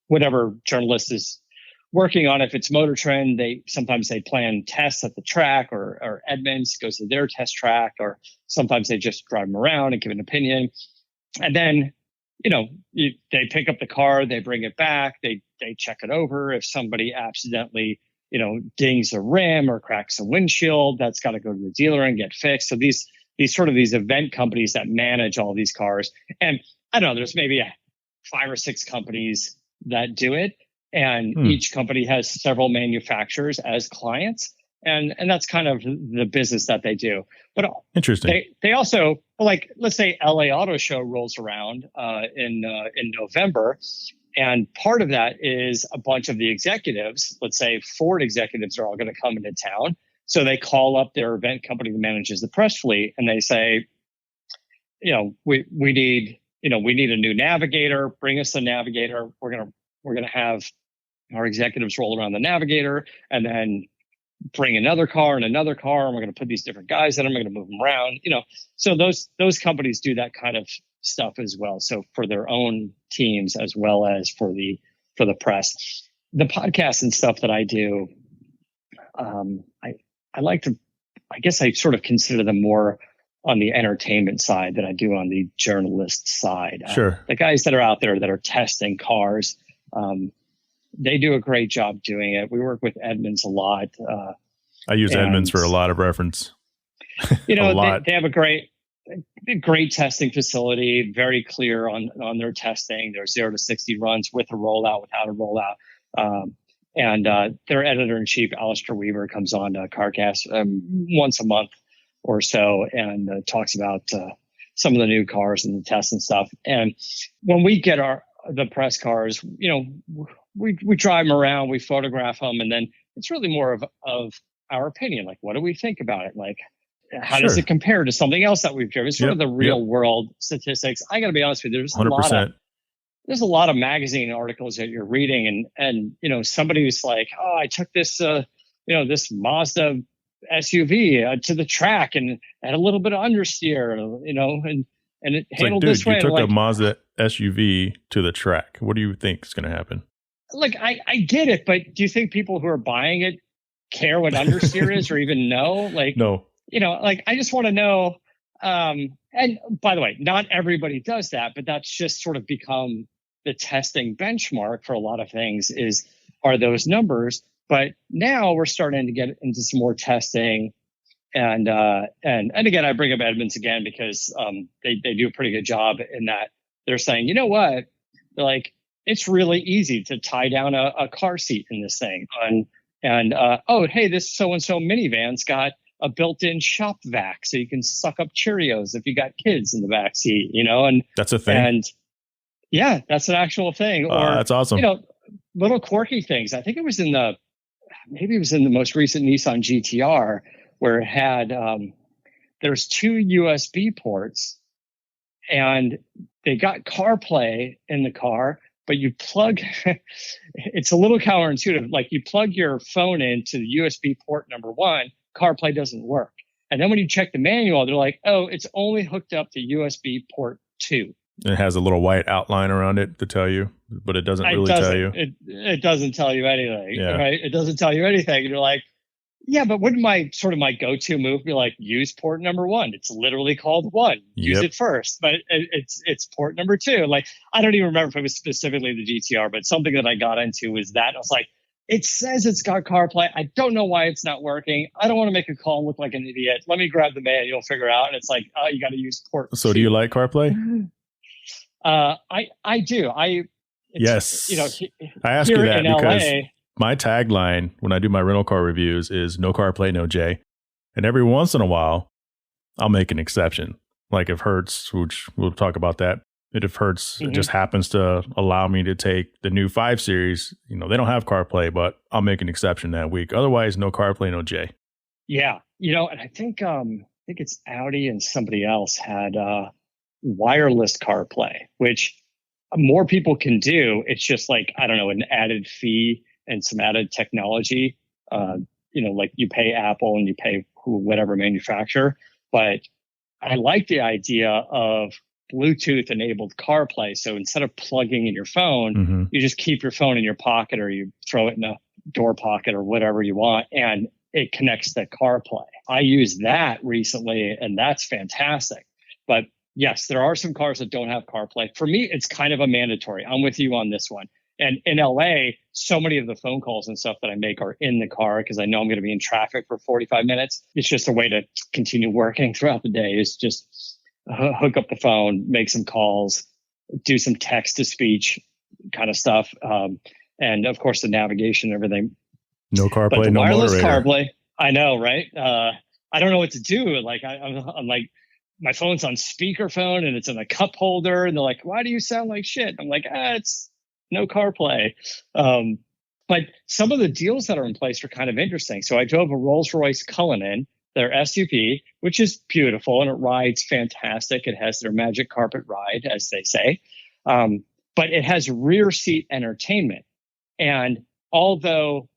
S2: Whatever journalist is working on, if it's Motor Trend, sometimes they plan tests at the track, or Edmunds goes to their test track, or sometimes they just drive them around and give an opinion. And then they pick up the car, they bring it back, they check it over. If somebody accidentally, dings a rim or cracks a windshield, that's got to go to the dealer and get fixed. So these event companies that manage all these cars, and I don't know, there's maybe 5 or 6 companies that do it, and each company has several manufacturers as clients. And that's kind of the business that they do. But
S1: interesting.
S2: They also, like, let's say LA Auto Show rolls around in November, and part of that is a bunch of the executives. Let's say Ford executives are all going to come into town, so they call up their event company that manages the press fleet, and they say, we need a new navigator. Bring us a navigator. We're gonna have our executives roll around the navigator, and then bring another car, and we're going to put these different guys in them. We're going to move them around, So those companies do that kind of stuff as well. So for their own teams as well as for the press, the podcasts and stuff that I do, I like to, I guess I sort of consider them more on the entertainment side than I do on the journalist side.
S1: Sure.
S2: The guys that are out there that are testing cars, they do a great job doing it. We work with Edmunds a lot.
S1: I use Edmunds for a lot of reference.
S2: They have a great a great testing facility, very clear on their testing. Their 0 to 60 runs with a rollout, without a rollout. And their editor-in-chief, Alistair Weaver, comes on CarCast once a month or so and talks about some of the new cars and the tests and stuff. And when we get the press cars, we drive them around, we photograph them, and then it's really more of our opinion. Like, what do we think about it? Like, how does it compare to something else that we've driven? It's sort of the real world statistics. I got to be honest with you. There's 100%. There's a lot of magazine articles that you're reading, and somebody who's like, oh, I took this this Mazda SUV to the track and had a little bit of understeer, and it handled this way. You took
S1: a Mazda SUV to the track. What do you think is going to happen?
S2: Like, I get it, but do you think people who are buying it care what understeer is or even know? Like,
S1: no.
S2: I just want to know. And by the way, not everybody does that, but that's just sort of become the testing benchmark for a lot of things are those numbers. But now we're starting to get into some more testing. And again, I bring up Edmunds again because they do a pretty good job in that they're saying, you know what? They're like, it's really easy to tie down a car seat in this thing. Oh, hey, this so-and-so minivan's got a built-in shop vac, so you can suck up Cheerios if you got kids in the back seat, and
S1: that's a thing.
S2: And yeah, that's an actual thing. Or
S1: that's awesome.
S2: Little quirky things. I think it was in the most recent Nissan GTR where it had there's 2 USB ports, and they got CarPlay in the car, but you plug. It's a little counterintuitive. Like, you plug your phone into the USB port number 1. CarPlay doesn't work. And then when you check the manual, they're like, oh, it's only hooked up to USB port 2.
S1: It has a little white outline around it to tell you, but it doesn't really tell you.
S2: It doesn't tell you anything,
S1: yeah.
S2: Right? It doesn't tell you anything. And you're like, yeah, but wouldn't my go-to move be like, use port number 1? It's literally called 1. Use it first, but it's port number 2. Like, I don't even remember if it was specifically the GTR, but something that I got into was that. I was like, it says it's got CarPlay. I don't know why it's not working. I don't want to make a call and look like an idiot. Let me grab the manual, figure out. And it's like, oh, you got to use port.
S1: So 2. Do you like CarPlay?
S2: I do.
S1: Yes. I ask you that because my tagline when I do my rental car reviews is no CarPlay, no J. And every once in a while, I'll make an exception. Like if Hertz, which we'll talk about that. If Hertz just happens to allow me to take the new 5 Series, they don't have CarPlay, but I'll make an exception that week. Otherwise, no CarPlay, no J.
S2: Yeah. And I think it's Audi and somebody else had wireless CarPlay, which more people can do. It's just like, I don't know, an added fee and some added technology. Like you pay Apple and you pay whatever manufacturer. But I like the idea of Bluetooth enabled CarPlay. So instead of plugging in your phone, you just keep your phone in your pocket or you throw it in a door pocket or whatever you want, and it connects to CarPlay. I used that recently, and that's fantastic. But yes, there are some cars that don't have CarPlay. For me, it's kind of a mandatory. I'm with you on this one. And in LA, so many of the phone calls and stuff that I make are in the car because I know I'm going to be in traffic for 45 minutes. It's just a way to continue working throughout the day. It's just hook up the phone, make some calls, do some text to speech kind of stuff. And of course the navigation and everything.
S1: No CarPlay, no
S2: wireless
S1: Motorator.
S2: CarPlay. I know, right? I don't know what to do. Like I'm like, my phone's on speakerphone and it's in a cup holder. And they're like, why do you sound like shit? I'm like, it's no CarPlay. But some of the deals that are in place are kind of interesting. So I drove a Rolls-Royce Cullinan, their SUV, which is beautiful and it rides fantastic. It has their magic carpet ride, as they say. But it has rear seat entertainment. And although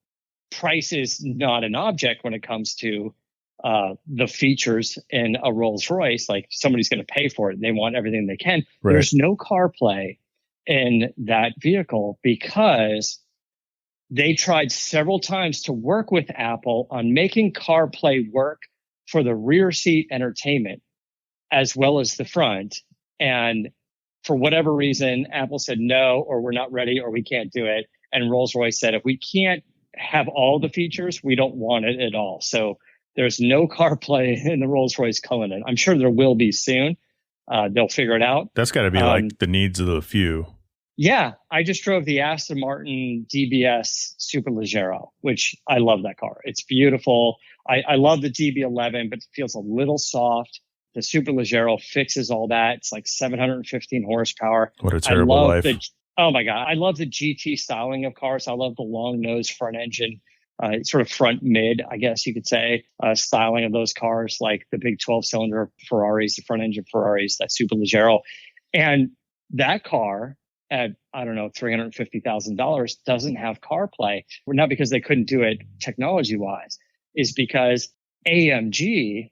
S2: price is not an object when it comes to the features in a Rolls-Royce, like somebody's going to pay for it and they want everything they can. Right. There's no CarPlay in that vehicle because they tried several times to work with Apple on making CarPlay work for the rear seat entertainment as well as the front. And for whatever reason, Apple said no, or we're not ready, or we can't do it. And Rolls-Royce said, if we can't have all the features, we don't want it at all. So There's no CarPlay in the Rolls-Royce Cullinan. I'm sure there will be soon. They'll figure it out.
S1: That's got to be like the needs of the few.
S2: Yeah, I just drove the Aston Martin DBS Superleggero, which I love that car. It's beautiful. I love the DB11, but it feels a little soft. The Superleggero fixes all that. It's like 715 horsepower.
S1: What a terrible life.
S2: Oh my God. I love the GT styling of cars. I love the long nose front engine, sort of front mid, I guess you could say, styling of those cars, like the big 12-cylinder Ferraris, the front engine Ferraris, that Superleggero. And that car at, I don't know, $350,000 doesn't have CarPlay. Not because they couldn't do it technology-wise, is because AMG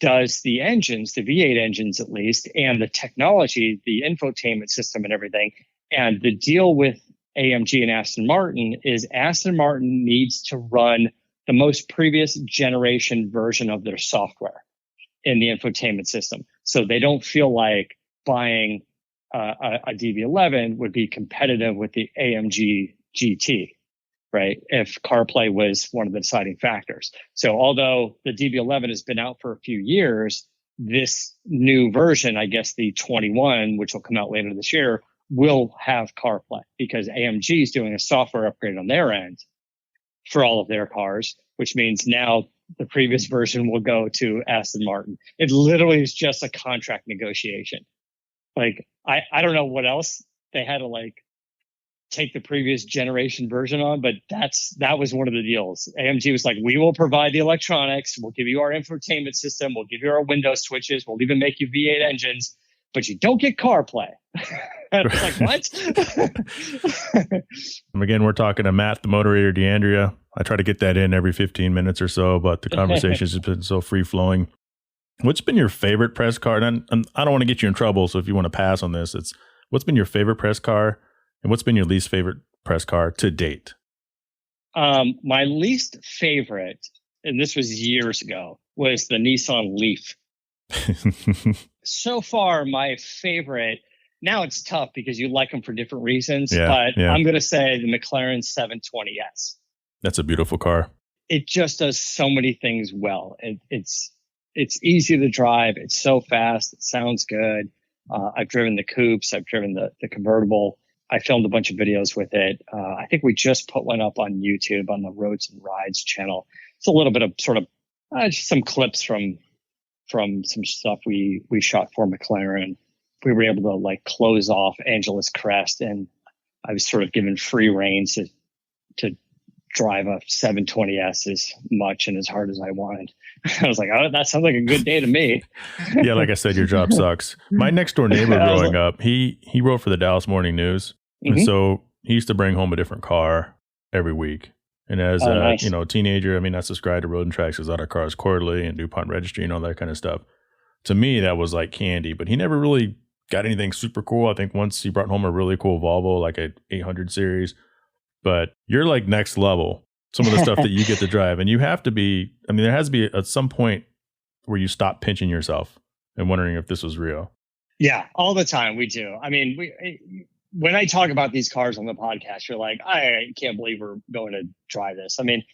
S2: does the engines, the V8 engines at least, and the technology, the infotainment system and everything. And the deal with AMG and Aston Martin is Aston Martin needs to run the most previous generation version of their software in the infotainment system. So they don't feel like buying a DB11 would be competitive with the AMG GT, right? If CarPlay was one of the deciding factors. So although the DB11 has been out for a few years, this new version, I guess the 21, which will come out later this year, will have CarPlay because AMG is doing a software upgrade on their end for all of their cars, which means now the previous version will go to Aston Martin. It literally is just a contract negotiation. Like, I don't know what else they had to like take the previous generation version on, but that was one of the deals. AMG was like, we will provide the electronics. We'll give you our infotainment system. We'll give you our window switches. We'll even make you V8 engines, but you don't get CarPlay. I was like, what?
S1: Again, we're talking to Matt, the Motorator DeAndrea. I try to get that in every 15 minutes or so, but the conversations have been so free flowing. What's been your favorite press car? And I don't want to get you in trouble, so if you want to pass on this, it's what's been your favorite press car and what's been your least favorite press car to date?
S2: My least favorite, and this was years ago, was the Nissan Leaf. So far, my favorite, now it's tough because you like them for different reasons, but I'm going to say the McLaren 720S. That's
S1: a beautiful car.
S2: It just does so many things well. It's easy to drive. It's so fast. It sounds good. I've driven the coupes. I've driven the convertible. I filmed a bunch of videos with it. I think we just put one up on YouTube on the Roads and Rides channel. It's a little bit of sort of just some clips from some stuff we shot for McLaren. We were able to like close off Angeles Crest, and I was sort of given free reins to drive a 720S as much and as hard as I wanted. I was like, oh, that sounds like a good day to me.
S1: Yeah, like I said, your job sucks. My next door neighbor growing up, he wrote for the Dallas Morning News. And so he used to bring home a different car every week. And as a teenager, I mean, I subscribed to Road and Tracks, Auto Cars Quarterly and DuPont Registry and all that kind of stuff. To me, that was like candy, but he never really got anything super cool. I think once he brought home a really cool Volvo, like a 800 series. But you're like next level, some of the stuff that you get to drive. And you have to be, I mean, there has to be at some point where you stop pinching yourself and wondering if this was real.
S2: Yeah, all the time we do. I mean, when I talk about these cars on the podcast, you're like, I can't believe we're going to drive this. I mean,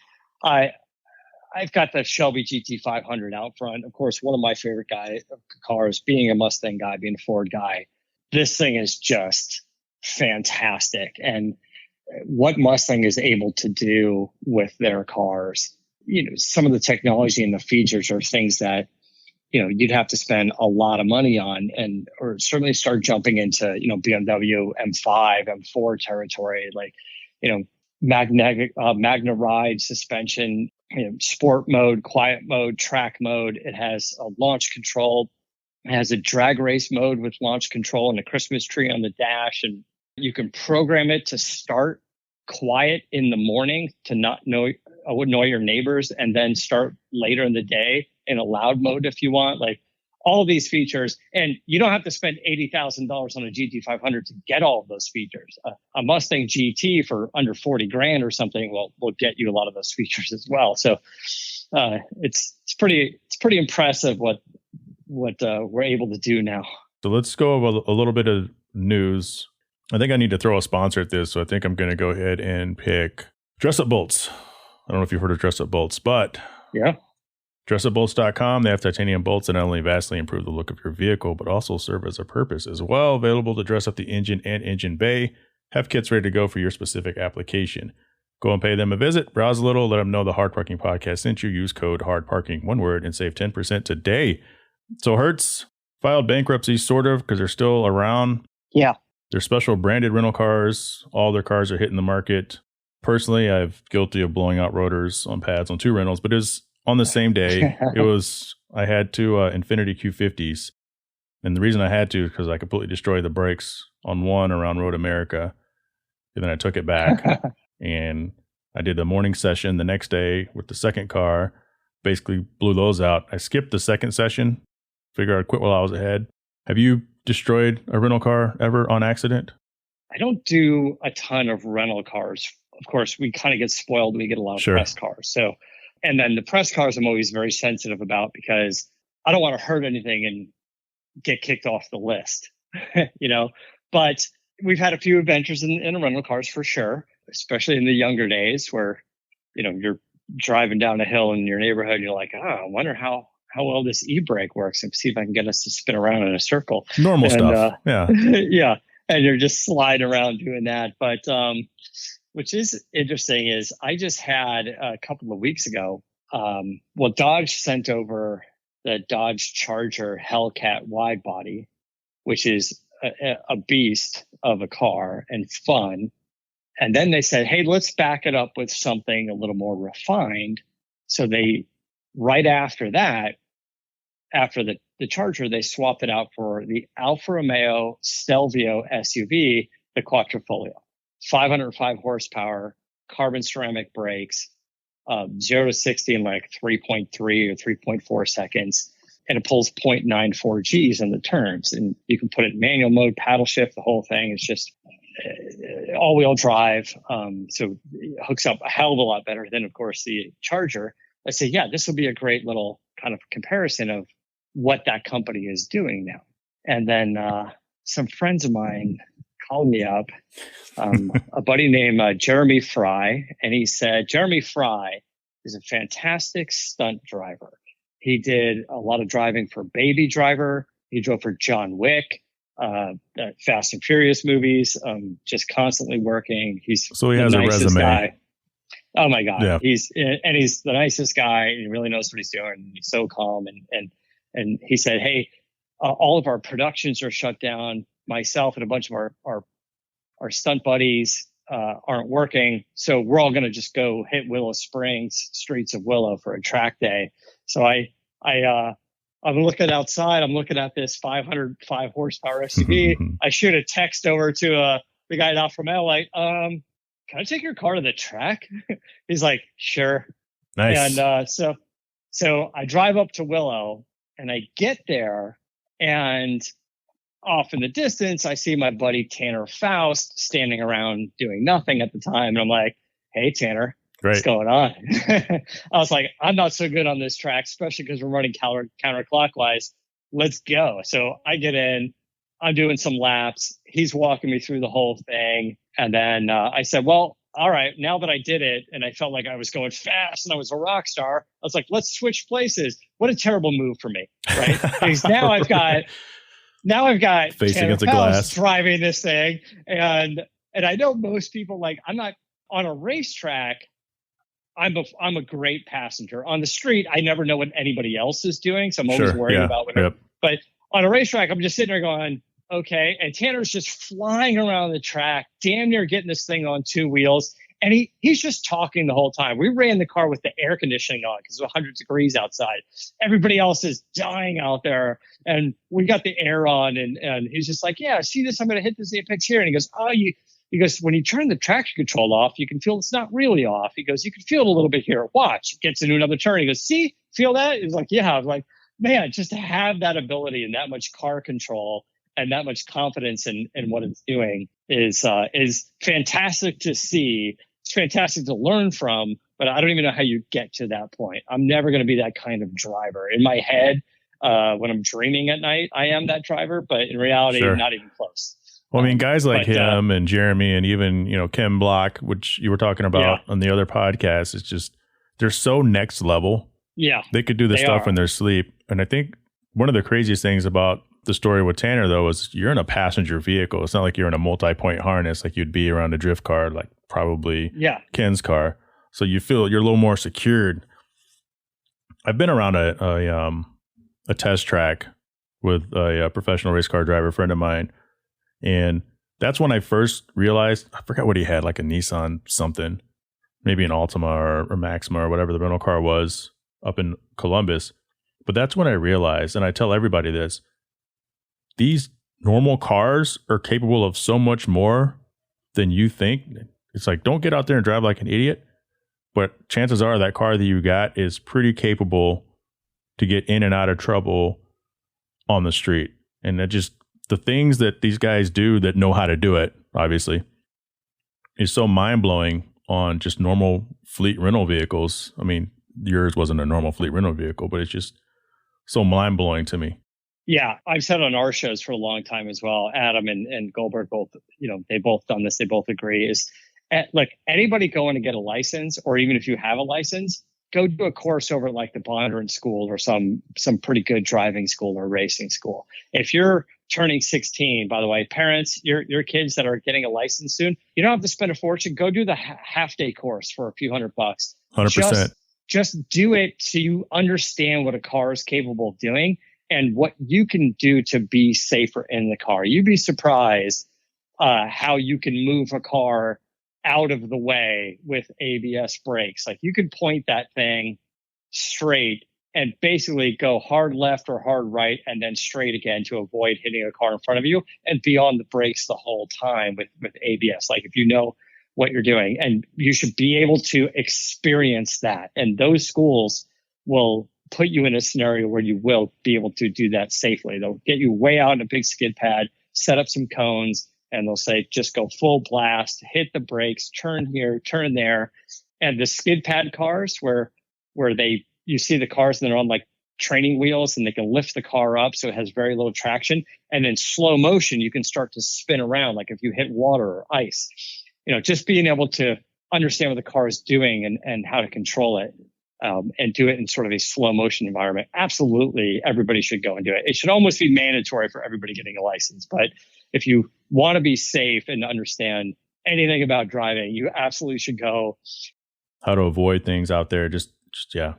S2: I've got the Shelby GT500 out front. Of course, one of my favorite cars, being a Mustang guy, being a Ford guy. This thing is just fantastic. And what Mustang is able to do with their cars, some of the technology and the features are things that, you'd have to spend a lot of money on, or certainly start jumping into, BMW M5, M4 territory, like, Magna Ride suspension, sport mode, quiet mode, track mode. It has a launch control. It has a drag race mode with launch control and a Christmas tree on the dash. And you can program it to start quiet in the morning to not annoy your neighbors, and then start later in the day in a loud mode if you want. Like all of these features, and you don't have to spend $80,000 on a GT500 to get all of those features. A Mustang GT for under 40 grand or something will get you a lot of those features as well. So it's pretty impressive what we're able to do now.
S1: So let's go over a little bit of news. I think I need to throw a sponsor at this, so I think I'm going to go ahead and pick Dress Up Bolts. I don't know if you've heard of Dress Up Bolts, but
S2: yeah,
S1: DressUpBolts.com. They have titanium bolts that not only vastly improve the look of your vehicle, but also serve as a purpose as well. Available to dress up the engine and engine bay. Have kits ready to go for your specific application. Go and pay them a visit. Browse a little. Let them know the Hard Parking Podcast sent you. Use code HARDPARKING, one word, and save 10% today. So Hertz filed bankruptcy, sort of, because they're still around.
S2: Yeah.
S1: They're special branded rental cars. All their cars are hitting the market. Personally, I'm guilty of blowing out rotors on pads on 2 rentals, but it was on the same day. I had 2 Infiniti Q50s. And the reason I had to is because I completely destroyed the brakes on one around Road America. And then I took it back and I did the morning session the next day with the second car, basically blew those out. I skipped the second session, figured I'd quit while I was ahead. Have you destroyed a rental car ever on accident?
S2: I don't do a ton of rental cars. Of course, we kind of get spoiled. We get a lot of press cars. So, and then the press cars I'm always very sensitive about because I don't want to hurt anything and get kicked off the list, but we've had a few adventures in rental cars for sure, especially in the younger days where, you're driving down a hill in your neighborhood and you're like, I wonder how well this e-brake works and see if I can get us to spin around in a circle.
S1: Normal stuff. Yeah.
S2: Yeah. And you're just sliding around doing that. But, which is interesting is I just had a couple of weeks ago, Dodge sent over the Dodge Charger Hellcat wide body, which is a beast of a car and fun. And then they said, hey, let's back it up with something a little more refined. So they, right after that, after the Charger, they swapped it out for the Alfa Romeo Stelvio SUV, the Quattrofolio. 505 horsepower, carbon ceramic brakes, 0 to 60 in like 3.3 or 3.4 seconds. And it pulls 0.94 Gs in the turns. And you can put it in manual mode, paddle shift, the whole thing. It's just all-wheel drive. So it hooks up a hell of a lot better than, of course, the Charger. I say, yeah, this will be a great little kind of comparison of what that company is doing now. And then some friends of mine called me up, a buddy named Jeremy Fry, and he said, Jeremy Fry is a fantastic stunt driver. He did a lot of driving for Baby Driver. He drove for John Wick, Fast and Furious movies, just constantly working. He
S1: has a resume.
S2: Guy. Oh my God. Yeah. He's the nicest guy. And he really knows what he's doing. He's so calm. And he said, hey, all of our productions are shut down. Myself and a bunch of our stunt buddies aren't working. So we're all going to just go hit Willow Springs, streets of Willow for a track day. So I'm looking outside. I'm looking at this 505 horsepower SUV. I shoot a text over to the guy at Alfa Romeo, like, can I take your car to the track? He's like, sure.
S1: Nice.
S2: And so I drive up to Willow and I get there, and off in the distance, I see my buddy Tanner Faust standing around doing nothing at the time. And I'm like, hey, Tanner, what's going on? I was like, I'm not so good on this track, especially because we're running counterclockwise. Let's go. So I get in, I'm doing some laps. He's walking me through the whole thing. And then I said, well, all right, now that I did it and I felt like I was going fast and I was a rock star, I was like, let's switch places. What a terrible move for me, right? Because now I've got
S1: face
S2: Tanner
S1: against a
S2: Faust
S1: glass
S2: driving this thing. And I know most people, like, I'm not on a racetrack. I'm a great passenger. On the street, I never know what anybody else is doing. So I'm always worried about whatever. Yep. But on a racetrack, I'm just sitting there going, okay. And Tanner's just flying around the track, damn near getting this thing on 2 wheels. And he's just talking the whole time. We ran the car with the air conditioning on because it was 100 degrees outside. Everybody else is dying out there. And we got the air on. And he's just like, yeah, see this? I'm going to hit this apex here. And he goes, he goes, when you turn the traction control off, you can feel it's not really off. He goes, you can feel it a little bit here. Watch. Gets into another turn. He goes, see, feel that? He's like, yeah. I was like, man, just to have that ability and that much car control and that much confidence in what it's doing is fantastic to see. It's fantastic to learn from, but I don't even know how you get to that point. I'm never going to be that kind of driver. In my head, when I'm dreaming at night, I am that driver, but in reality, not even close.
S1: Well, I mean, guys like him and Jeremy and even, Ken Block, which you were talking about on the other podcast, it's just, they're so next level
S2: Yeah,
S1: They could do this
S2: they
S1: stuff
S2: are.
S1: in their sleep. And I think one of the craziest things about the story with Tanner, though, is you're in a passenger vehicle. It's not like you're in a multi-point harness like you'd be around a drift car, like probably
S2: Yeah.
S1: Ken's car. So you feel you're a little more secured. I've been around a test track with a professional race car driver friend of mine, and that's when I first realized, I forgot what he had, like a Nissan something, maybe an Altima or Maxima or whatever the rental car was up in Columbus. But that's when I realized, and I tell everybody this, these normal cars are capable of so much more than you think. It's like, don't get out there and drive like an idiot. But chances are that car that you got is pretty capable to get in and out of trouble on the street. And that just, the things that these guys do that know how to do it, obviously, is so mind-blowing on just normal fleet rental vehicles. I mean, yours wasn't a normal fleet rental vehicle, but it's just so mind-blowing to me.
S2: Yeah, I've said on our shows for a long time as well. Adam and Goldberg both, they both done this. They both agree is, look, anybody going to get a license, or even if you have a license, go do a course over at like the Bondurant School or some pretty good driving school or racing school. If you're turning 16, by the way, parents, your kids that are getting a license soon, you don't have to spend a fortune. Go do the half-day course for a few $100.
S1: 100%.
S2: Just do it so you understand what a car is capable of doing and what you can do to be safer in the car. You'd be surprised how you can move a car out of the way with ABS brakes. Like you could point that thing straight and basically go hard left or hard right and then straight again to avoid hitting a car in front of you and be on the brakes the whole time with ABS. Like if you know what you're doing, and you should be able to experience that. And those schools will put you in a scenario where you will be able to do that safely. They'll get you way out in a big skid pad, set up some cones, and they'll say, just go full blast, hit the brakes, turn here, turn there. And the skid pad cars where you see the cars and they're on like training wheels and they can lift the car up so it has very little traction. And in slow motion, you can start to spin around like if you hit water or ice. Just being able to understand what the car is doing and how to control it. And do it in sort of a slow motion environment. Absolutely, everybody should go and do it. It should almost be mandatory for everybody getting a license. But if you want to be safe and understand anything about driving, you absolutely should go.
S1: How to avoid things out there, just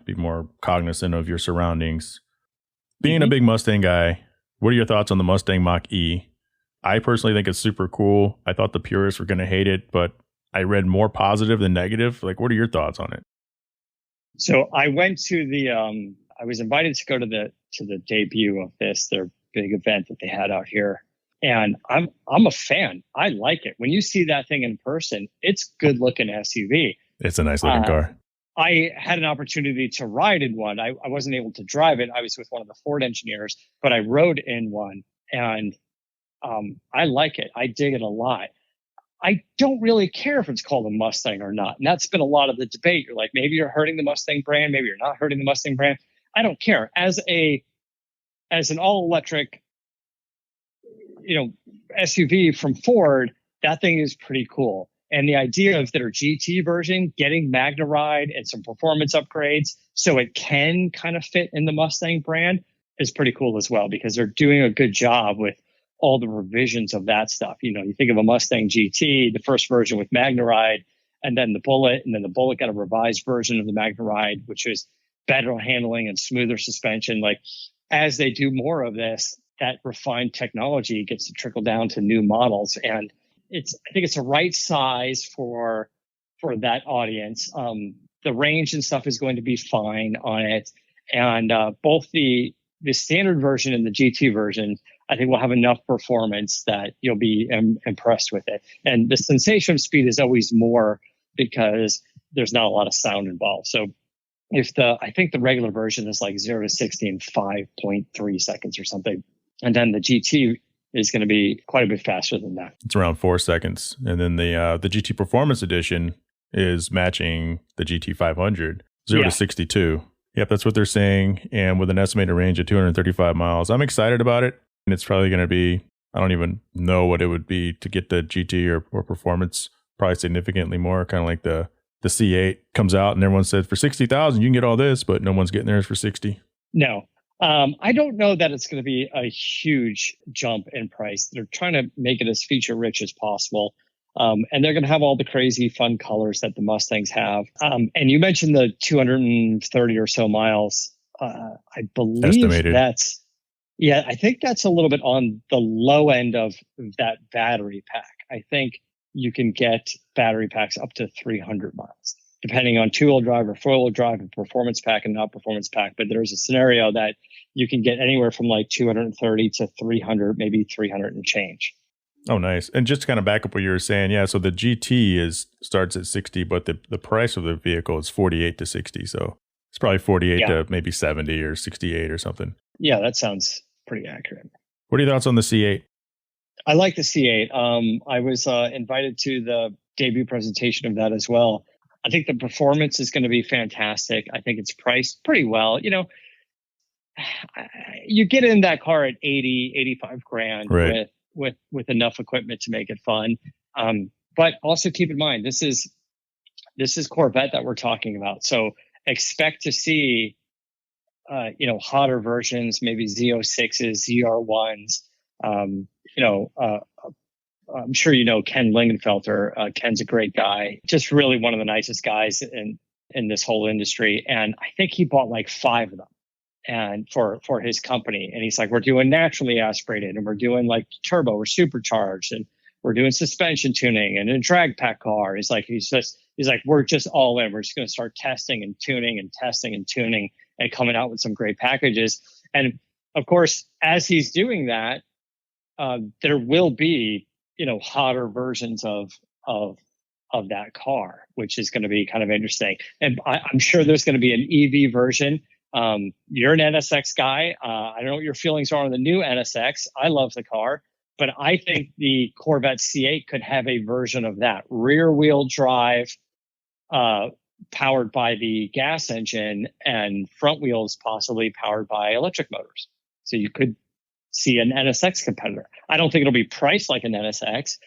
S1: be more cognizant of your surroundings. Being a big Mustang guy, what are your thoughts on the Mustang Mach-E? I personally think it's super cool. I thought the purists were going to hate it, but I read more positive than negative. Like, what are your thoughts on it?
S2: So I went to I was invited to go to the debut of their big event that they had out here. And I'm a fan. I like it. When you see that thing in person, it's good looking SUV.
S1: It's a nice looking car.
S2: I had an opportunity to ride in one. I wasn't able to drive it. I was with one of the Ford engineers, but I rode in one and I like it. I dig it a lot. I don't really care if it's called a Mustang or not. And that's been a lot of the debate. You're like, maybe you're hurting the Mustang brand. Maybe you're not hurting the Mustang brand. I don't care. As an all electric, SUV from Ford, that thing is pretty cool. And the idea of their GT version getting MagneRide and some performance upgrades so it can kind of fit in the Mustang brand is pretty cool as well, because they're doing a good job with all the revisions of that stuff. You think of a Mustang GT, the first version with MagneRide, and then the Bullet, and then the Bullet got a revised version of the MagneRide, which is better handling and smoother suspension. Like as they do more of this, that refined technology gets to trickle down to new models. And I think it's the right size for that audience. The range and stuff is going to be fine on it. And both the standard version and the GT version, I think will have enough performance that you'll be impressed with it. And the sensation of speed is always more because there's not a lot of sound involved. So I think the regular version is like 0 to 60 in 5.3 seconds or something. And then the GT is going to be quite a bit faster than that.
S1: It's around 4 seconds. And then the GT Performance Edition is matching the GT 500, 0 to 62. Yep, that's what they're saying. And with an estimated range of 235 miles. I'm excited about it. And it's probably going to be, I don't even know what it would be to get the GT or Performance, probably significantly more, kind of like the the C8 comes out and everyone said for 60,000 you can get all this, but no one's getting theirs for 60?
S2: No. I don't know that it's going to be a huge jump in price. They're trying to make it as feature rich as possible. And they're going to have all the crazy fun colors that the Mustangs have. And you mentioned the 230 or so miles. I believe
S1: Estimated.
S2: I think that's a little bit on the low end of that battery pack. I think you can get battery packs up to 300 miles, depending on two-wheel drive or four-wheel drive, and performance pack and not performance pack. But there's a scenario that you can get anywhere from like 230 to 300, maybe 300 and change.
S1: Oh, nice. And just to kind of back up what you were saying, yeah, so the GT starts at 60, but the price of the vehicle is 48 to 60. So it's probably 48 to maybe 70 or 68 or something.
S2: Yeah, that sounds pretty accurate.
S1: What are your thoughts on the C8?
S2: I like the C8. I was invited to the debut presentation of that as well. I think the performance is going to be fantastic. I think it's priced pretty well. You know, you get in that car at 80, 85 grand
S1: right,
S2: with enough equipment to make it fun. But also keep in mind, this is Corvette that we're talking about. So expect to see, hotter versions, maybe Z06s, ZR1s. I'm sure you know Ken Lingenfelter. Ken's a great guy, just really one of the nicest guys in this whole industry. And I think he bought like 5 of them, and for his company. And he's like, we're doing naturally aspirated, and we're doing like turbo or supercharged, and we're doing suspension tuning and a drag pack car. He's like, we're just all in. We're just going to start testing and tuning and testing and tuning and coming out with some great packages. And of course, as he's doing that, there will be, hotter versions of that car, which is going to be kind of interesting. And I'm sure there's going to be an EV version. You're an NSX guy. I don't know what your feelings are on the new NSX. I love the car, but I think the Corvette C8 could have a version of that rear wheel drive, powered by the gas engine, and front wheels possibly powered by electric motors. So you could see an NSX competitor. I don't think it'll be priced like an NSX,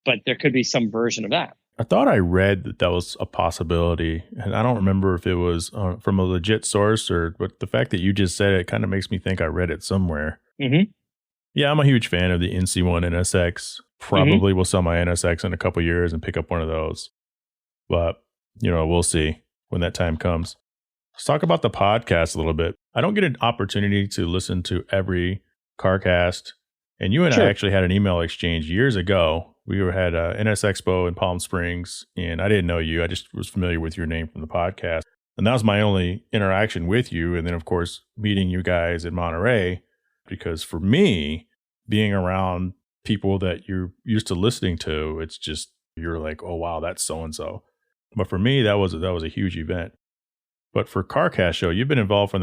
S2: but there could be some version of that.
S1: I thought I read that was a possibility, and I don't remember if it was from a legit source but the fact that you just said it kind of makes me think I read it somewhere.
S2: Mm-hmm.
S1: Yeah, I'm a huge fan of the NC1 NSX. Probably will sell my NSX in a couple years and pick up one of those. But, we'll see when that time comes. Let's talk about the podcast a little bit. I don't get an opportunity to listen to every CarCast. And you and I actually had an email exchange years ago. We had a NS Expo in Palm Springs, and I didn't know you. I just was familiar with your name from the podcast. And that was my only interaction with you. And then, of course, meeting you guys in Monterey, because for me, being around people that you're used to listening to, it's just, you're like, oh, wow, that's so-and-so. But for me, that was a huge event. But for CarCast Show, you've been involved from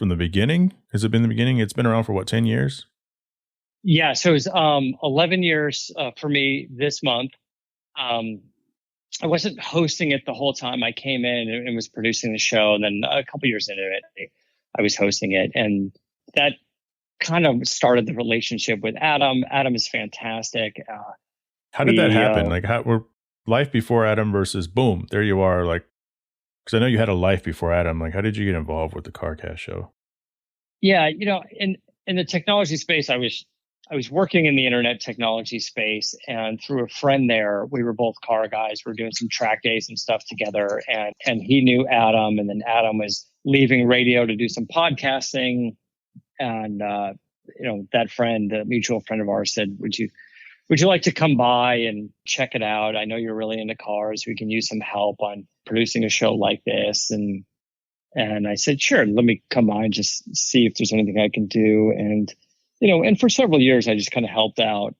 S1: the beginning? Has it been the beginning? It's been around for 10 years?
S2: Yeah, so it was 11 years for me this month. I wasn't hosting it the whole time. I came in and was producing the show, and then a couple years into it, I was hosting it, and that kind of started the relationship with Adam. Adam is fantastic.
S1: How did that happen? We're life before Adam versus boom, there you are. Like, because I know you had a life before Adam. Like, how did you get involved with the CarCast Show?
S2: Yeah, in the technology space, I was working in the internet technology space, and through a friend there, we were both car guys. We were doing some track days and stuff together, and he knew Adam, and then Adam was leaving radio to do some podcasting, and that friend, a mutual friend of ours, said, "Would you like to come by and check it out? I know you're really into cars. We can use some help on producing a show like this." And I said, "Sure, let me come by and just see if there's anything I can do." And and for several years, I just kind of helped out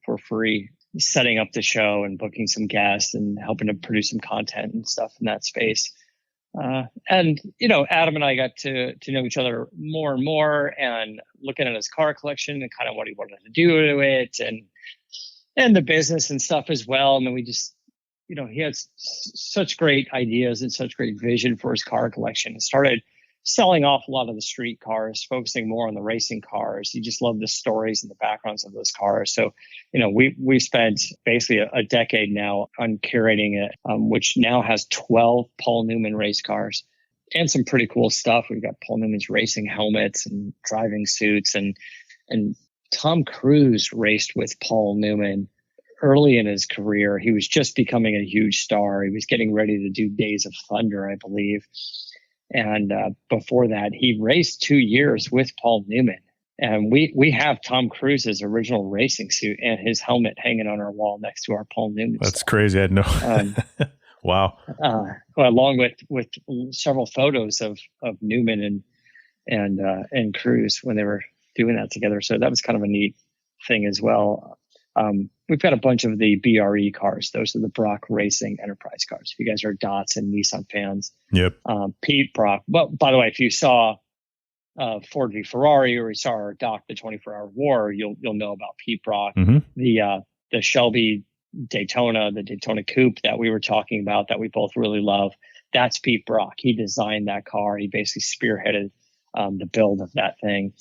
S2: for free, setting up the show and booking some guests and helping to produce some content and stuff in that space. And Adam and I got to know each other more and more, and looking at his car collection and kind of what he wanted to do to it, and the business and stuff as well. And then we just, he had such great ideas and such great vision for his car collection, and started selling off a lot of the street cars, focusing more on the racing cars. He just loved the stories and the backgrounds of those cars. So, we spent basically a decade now on curating it, which now has 12 Paul Newman race cars and some pretty cool stuff. We've got Paul Newman's racing helmets and driving suits, and Tom Cruise raced with Paul Newman early in his career. He was just becoming a huge star. He was getting ready to do Days of Thunder, I believe. And before that, he raced 2 years with Paul Newman. And we have Tom Cruise's original racing suit and his helmet hanging on our wall next to our Paul Newman.
S1: That's crazy. I had no. Wow.
S2: Along with several photos of Newman and Cruise when they were doing that together. So that was kind of a neat thing as well. We've got a bunch of the BRE cars. Those are the Brock Racing Enterprise cars. If you guys are Dots and Nissan fans. Yep. Pete Brock. But by the way, if you saw Ford v Ferrari, or you saw our doc, The 24-Hour War, you'll know about Pete Brock. Mm-hmm. The Shelby Daytona, the Daytona Coupe that we were talking about that we both really love. That's Pete Brock. He designed that car. He basically spearheaded the build of that thing.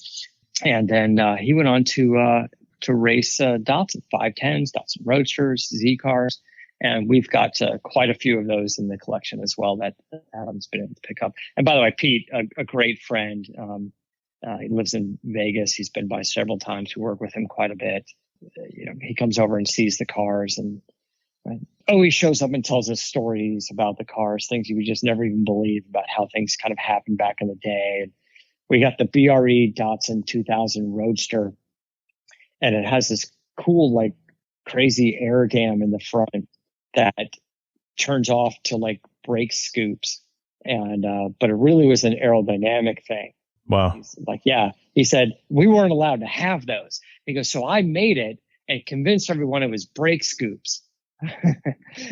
S2: And then he went on to race Datsun 510s, Datsun Roadsters, Z cars. And we've got quite a few of those in the collection as well that Adam's been able to pick up. And by the way, Pete, a great friend. He lives in Vegas. He's been by several times. We work with him quite a bit. He comes over and sees the cars and always shows up and tells us stories about the cars, things you would just never even believe about how things kind of happened back in the day. And we got the BRE Datsun 2000 Roadster, and it has this cool, like, crazy air gam in the front that turns off to like brake scoops. And, but it really was an aerodynamic thing.
S1: Wow.
S2: He's like, yeah, he said, we weren't allowed to have those. He goes, so I made it and convinced everyone it was brake scoops.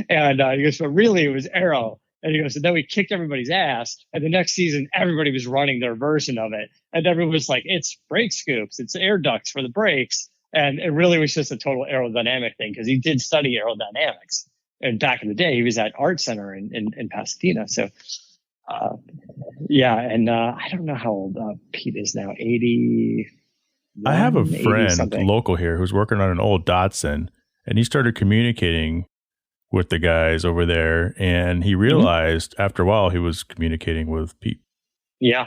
S2: And he goes, but really it was aero. And he goes, and then we kicked everybody's ass. And the next season, everybody was running their version of it. And everyone was like, it's brake scoops. It's air ducts for the brakes. And it really was just a total aerodynamic thing, because he did study aerodynamics. And back in the day, he was at Art Center in Pasadena. So, yeah. And I don't know how old Pete is now, 80.
S1: I have a friend local here who's working on an old Datsun, and he started communicating with the guys over there. And he realized after a while he was communicating with Pete.
S2: Yeah.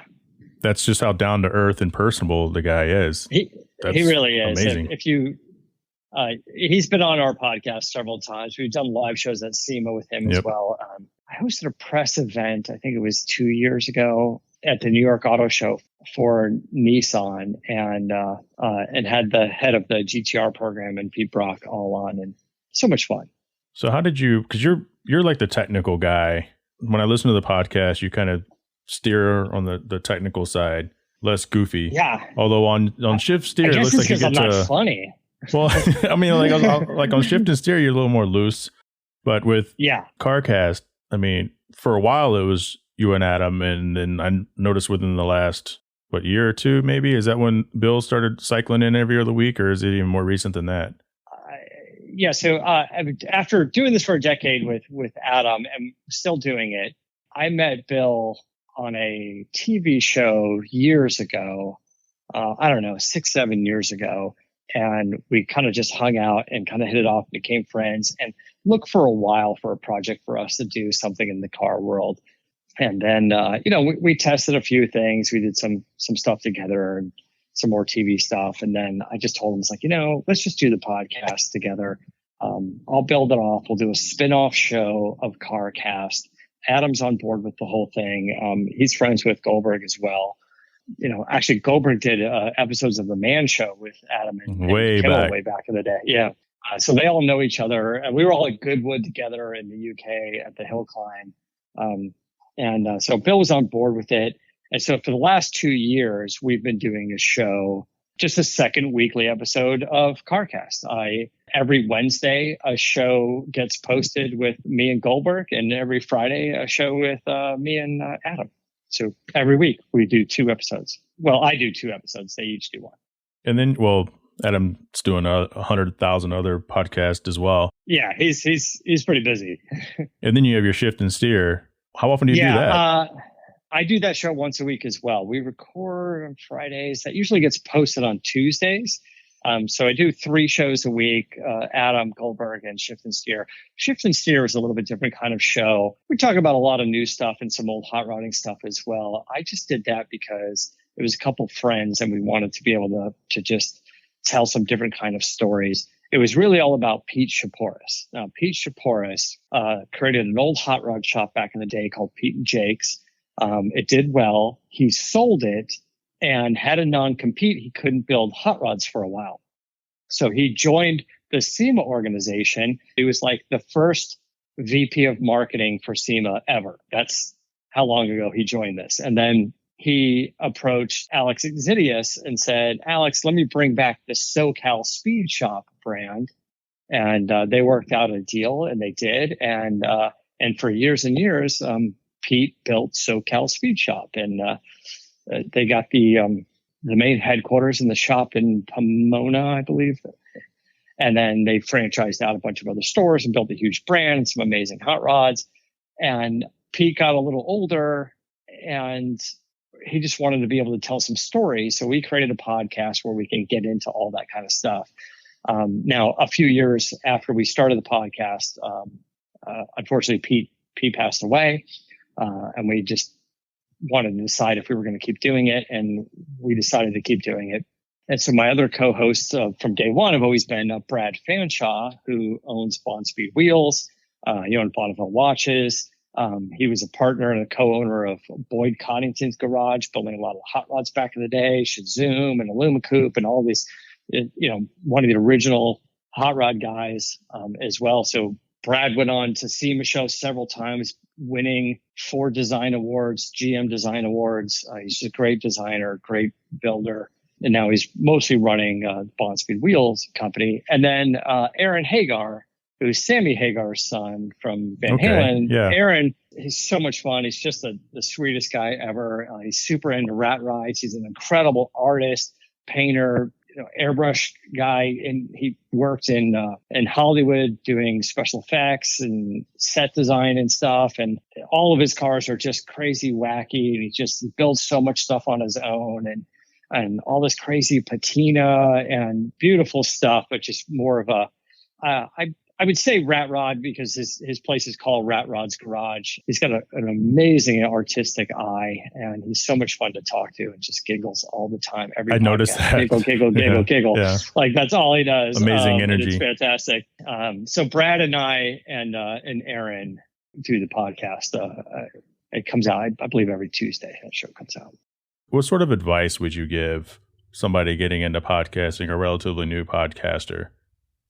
S1: That's just how down to earth and personable the guy is.
S2: He really is.
S1: Amazing.
S2: If you, he's been on our podcast several times. We've done live shows at SEMA with him as well. I hosted a press event, I think it was 2 years ago, at the New York Auto Show for Nissan, and had the head of the GTR program and Pete Brock all on, and so much fun.
S1: So how did you, because you're like the technical guy. When I listen to the podcast, you kind of steer on the technical side, less goofy.
S2: Yeah.
S1: Although on shift steer, it looks like you get
S2: I'm not funny.
S1: Well, I mean, like on shift and steer, you're a little more loose. But with CarCast, I mean, for a while it was you and Adam, and then I noticed within the last year or two, maybe, is that when Bill started cycling in every other week, or is it even more recent than that?
S2: Yeah. So after doing this for a decade with Adam and still doing it, I met Bill on a TV show years ago. I don't know, 6-7 years ago. And we kind of just hung out and kind of hit it off, became friends, and looked for a while for a project for us to do something in the car world. And then, we tested a few things. We did some stuff together and some more TV stuff. And then I just told him, it's like, let's just do the podcast together. I'll build it off. We'll do a spin-off show of CarCast. Adam's on board with the whole thing. He's friends with Goldberg as well. Actually, Goldberg did episodes of The Man Show with Adam and
S1: way
S2: back in the day. Yeah. So they all know each other. And we were all at Goodwood together in the UK at the Hill Climb. So Bill was on board with it. And so for the last 2 years, we've been doing a show, just a second weekly episode of CarCast. Every Wednesday, a show gets posted with me and Goldberg, and every Friday, a show with me and Adam. So every week we do 2 episodes. Well, I do 2 episodes. They each do 1.
S1: And then, Adam's doing 100,000 other podcasts as well.
S2: Yeah, he's pretty busy.
S1: And then you have your shift and steer. How often do you do that?
S2: I do that show once a week as well. We record on Fridays. That usually gets posted on Tuesdays. So I do 3 shows a week, Adam, Goldberg, and Shift and Steer. Shift and Steer is a little bit different kind of show. We talk about a lot of new stuff and some old hot rodding stuff as well. I just did that because it was a couple friends and we wanted to be able to just tell some different kind of stories. It was really all about Pete Shaporis. Now, Pete Shaporis created an old hot rod shop back in the day called Pete and Jake's. It did well. He sold it and had a non-compete. He couldn't build hot rods for a while. So he joined the SEMA organization. He was like the first VP of marketing for SEMA ever. That's how long ago he joined this. And then he approached Alex Exidius and said, Alex, let me bring back the SoCal Speed Shop brand. And they worked out a deal, and they did. And for years and years, Pete built SoCal Speed Shop, and they got the main headquarters in the shop in Pomona, I believe. And then they franchised out a bunch of other stores and built a huge brand and some amazing hot rods. And Pete got a little older and he just wanted to be able to tell some stories. So we created a podcast where we can get into all that kind of stuff. Now, a few years after we started the podcast, unfortunately, Pete passed away. And we just wanted to decide if we were going to keep doing it, and we decided to keep doing it. And so my other co-hosts from day one have always been Brad Fanshaw, who owns Bond Speed Wheels. He owned Bonneville Watches. He was a partner and a co-owner of Boyd Coddington's garage, building a lot of hot rods back in the day, Shazoom and Alumacoup and all these, one of the original hot rod guys as well. So Brad went on to SEMA show several times, winning Ford Design Awards, GM Design Awards. He's a great designer, great builder. And now he's mostly running Bond Speed Wheels company. And then Aaron Hagar, who's Sammy Hagar's son from Van Halen. Yeah. Aaron, he's so much fun. He's just the sweetest guy ever. He's super into rat rides. He's an incredible artist, painter, airbrush guy, and he worked in Hollywood doing special effects and set design and stuff. And all of his cars are just crazy wacky, and he just builds so much stuff on his own, and all this crazy patina and beautiful stuff, but just more of a I would say Rat Rod, because his place is called Rat Rod's Garage. He's got an amazing artistic eye, and he's so much fun to talk to, and just giggles all the time.
S1: I noticed that.
S2: Giggle. Yeah. Like that's all he does.
S1: Amazing energy.
S2: It's fantastic. So Brad and I and Aaron do the podcast. It comes out, I believe, every Tuesday. That show comes out.
S1: What sort of advice would you give somebody getting into podcasting, a relatively new podcaster?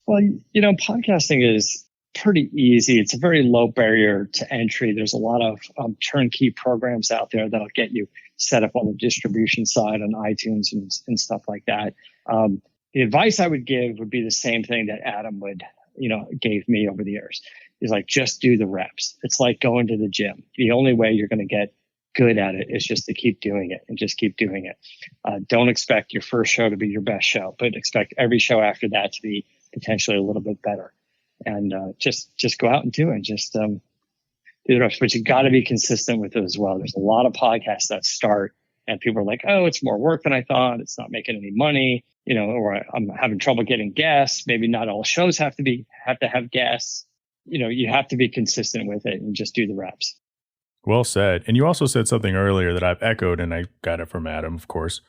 S2: Well, podcasting is pretty easy. It's a very low barrier to entry. There's a lot of turnkey programs out there that'll get you set up on the distribution side on iTunes and stuff like that. The advice I would give would be the same thing that Adam gave me over the years. Is like, just do the reps. It's like going to the gym. The only way you're going to get good at it is just to keep doing it and just keep doing it. Don't expect your first show to be your best show, but expect every show after that to be potentially a little bit better. And just go out and do it. Just do the reps. But you got to be consistent with it as well. There's a lot of podcasts that start and people are like, oh, it's more work than I thought. It's not making any money, or I'm having trouble getting guests. Maybe not all shows have to have guests. You have to be consistent with it and just do the reps.
S1: Well said. And you also said something earlier that I've echoed, and I got it from Adam, of course.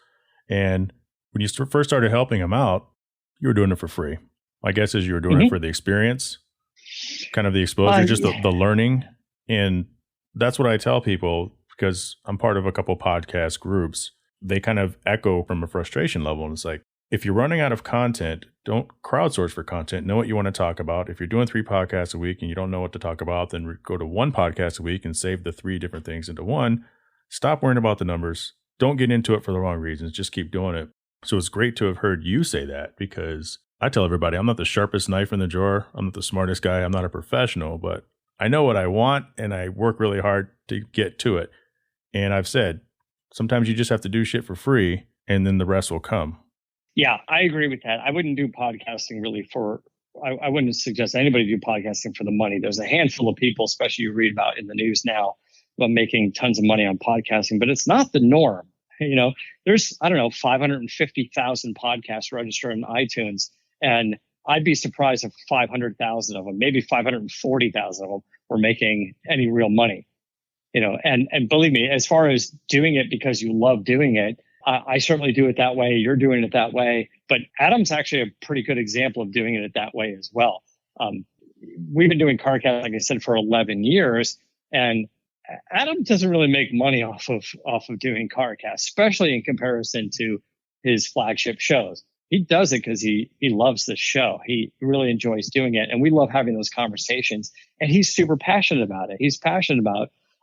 S1: And when you first started helping him out, you were doing it for free. My guess is you were doing it for the experience, kind of the exposure, just the learning. And that's what I tell people, because I'm part of a couple podcast groups. They kind of echo from a frustration level. And it's like, if you're running out of content, don't crowdsource for content. Know what you want to talk about. If you're doing 3 podcasts a week and you don't know what to talk about, then go to 1 podcast a week and save the 3 different things into one. Stop worrying about the numbers. Don't get into it for the wrong reasons. Just keep doing it. So it's great to have heard you say that, because I tell everybody I'm not the sharpest knife in the drawer. I'm not the smartest guy. I'm not a professional, but I know what I want and I work really hard to get to it. And I've said, sometimes you just have to do shit for free and then the rest will come.
S2: Yeah, I agree with that. I wouldn't do podcasting really I wouldn't suggest anybody do podcasting for the money. There's a handful of people, especially you read about in the news now, making tons of money on podcasting, but it's not the norm. There's, I don't know, 550,000 podcasts registered on iTunes, and I'd be surprised if 500,000 of them, maybe 540,000 of them, were making any real money. And believe me, as far as doing it because you love doing it, I certainly do it that way. You're doing it that way, but Adam's actually a pretty good example of doing it that way as well. We've been doing CarCast, like I said, for 11 years, and Adam doesn't really make money off of doing CarCast, especially in comparison to his flagship shows. He does it because he loves the show. He really enjoys doing it, and we love having those conversations. And he's super passionate about it. He's passionate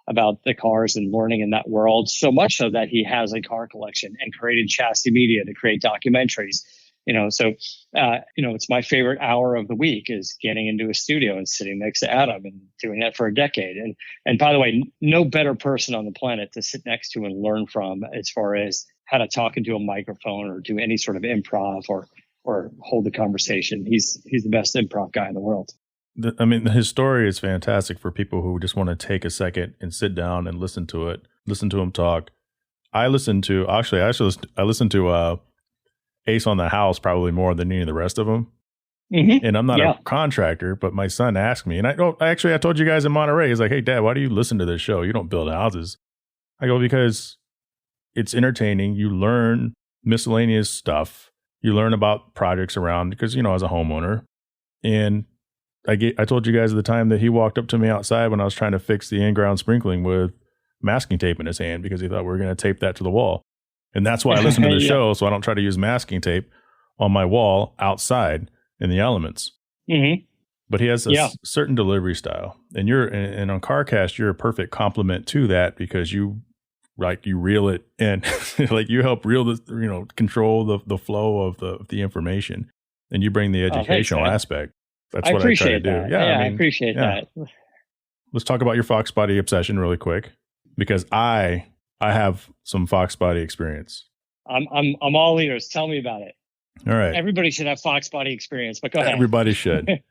S2: about the cars and learning in that world, so much so that he has a car collection and created Chassis Media to create documentaries. It's my favorite hour of the week is getting into a studio and sitting next to Adam and doing that for a decade. And by the way, no better person on the planet to sit next to and learn from as far as how to talk into a microphone or do any sort of improv or hold a conversation. He's the best improv guy in the world.
S1: His story is fantastic for people who just want to take a second and sit down and listen to him talk. I listen to Ace on the House probably more than any of the rest of them. Mm-hmm. And I'm not a contractor, but my son asked me, and I told you guys in Monterey, he's like, "Hey Dad, why do you listen to this show? You don't build houses." I go, because it's entertaining. You learn miscellaneous stuff. You learn about projects around, because, as a homeowner. And I told you guys at the time that he walked up to me outside when I was trying to fix the in-ground sprinkling with masking tape in his hand, because he thought we were going to tape that to the wall. And that's why I listen to the show, so I don't try to use masking tape on my wall outside in the elements. Mm-hmm. But he has a certain delivery style, and and on CarCast, you're a perfect complement to that, because you reel it in, like you help reel control the flow of the information, and you bring the educational aspect. That's what I try to do.
S2: That. Yeah, I appreciate that.
S1: Let's talk about your Fox body obsession really quick, because I have some Fox body experience.
S2: I'm all ears. Tell me about it.
S1: All right.
S2: Everybody should have Fox body experience, but go ahead.
S1: Everybody should.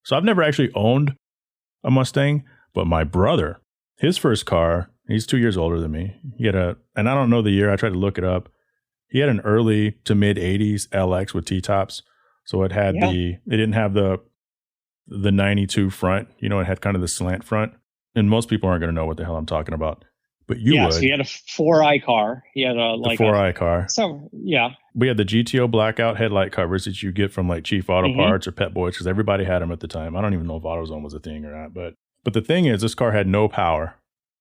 S1: So I've never actually owned a Mustang, but my brother, his first car, he's 2 years older than me. He had and I don't know the year. I tried to look it up. He had an early to mid 80s LX with T-tops. So it had it didn't have the 92 front, it had kind of the slant front. And most people aren't going to know what the hell I'm talking about. But you would. So
S2: he had a 4i car. He had a
S1: 4i car.
S2: So yeah,
S1: we had the GTO blackout headlight covers that you get from like Chief Auto Parts or Pet Boys, because everybody had them at the time. I don't even know if AutoZone was a thing or not. But the thing is, this car had no power.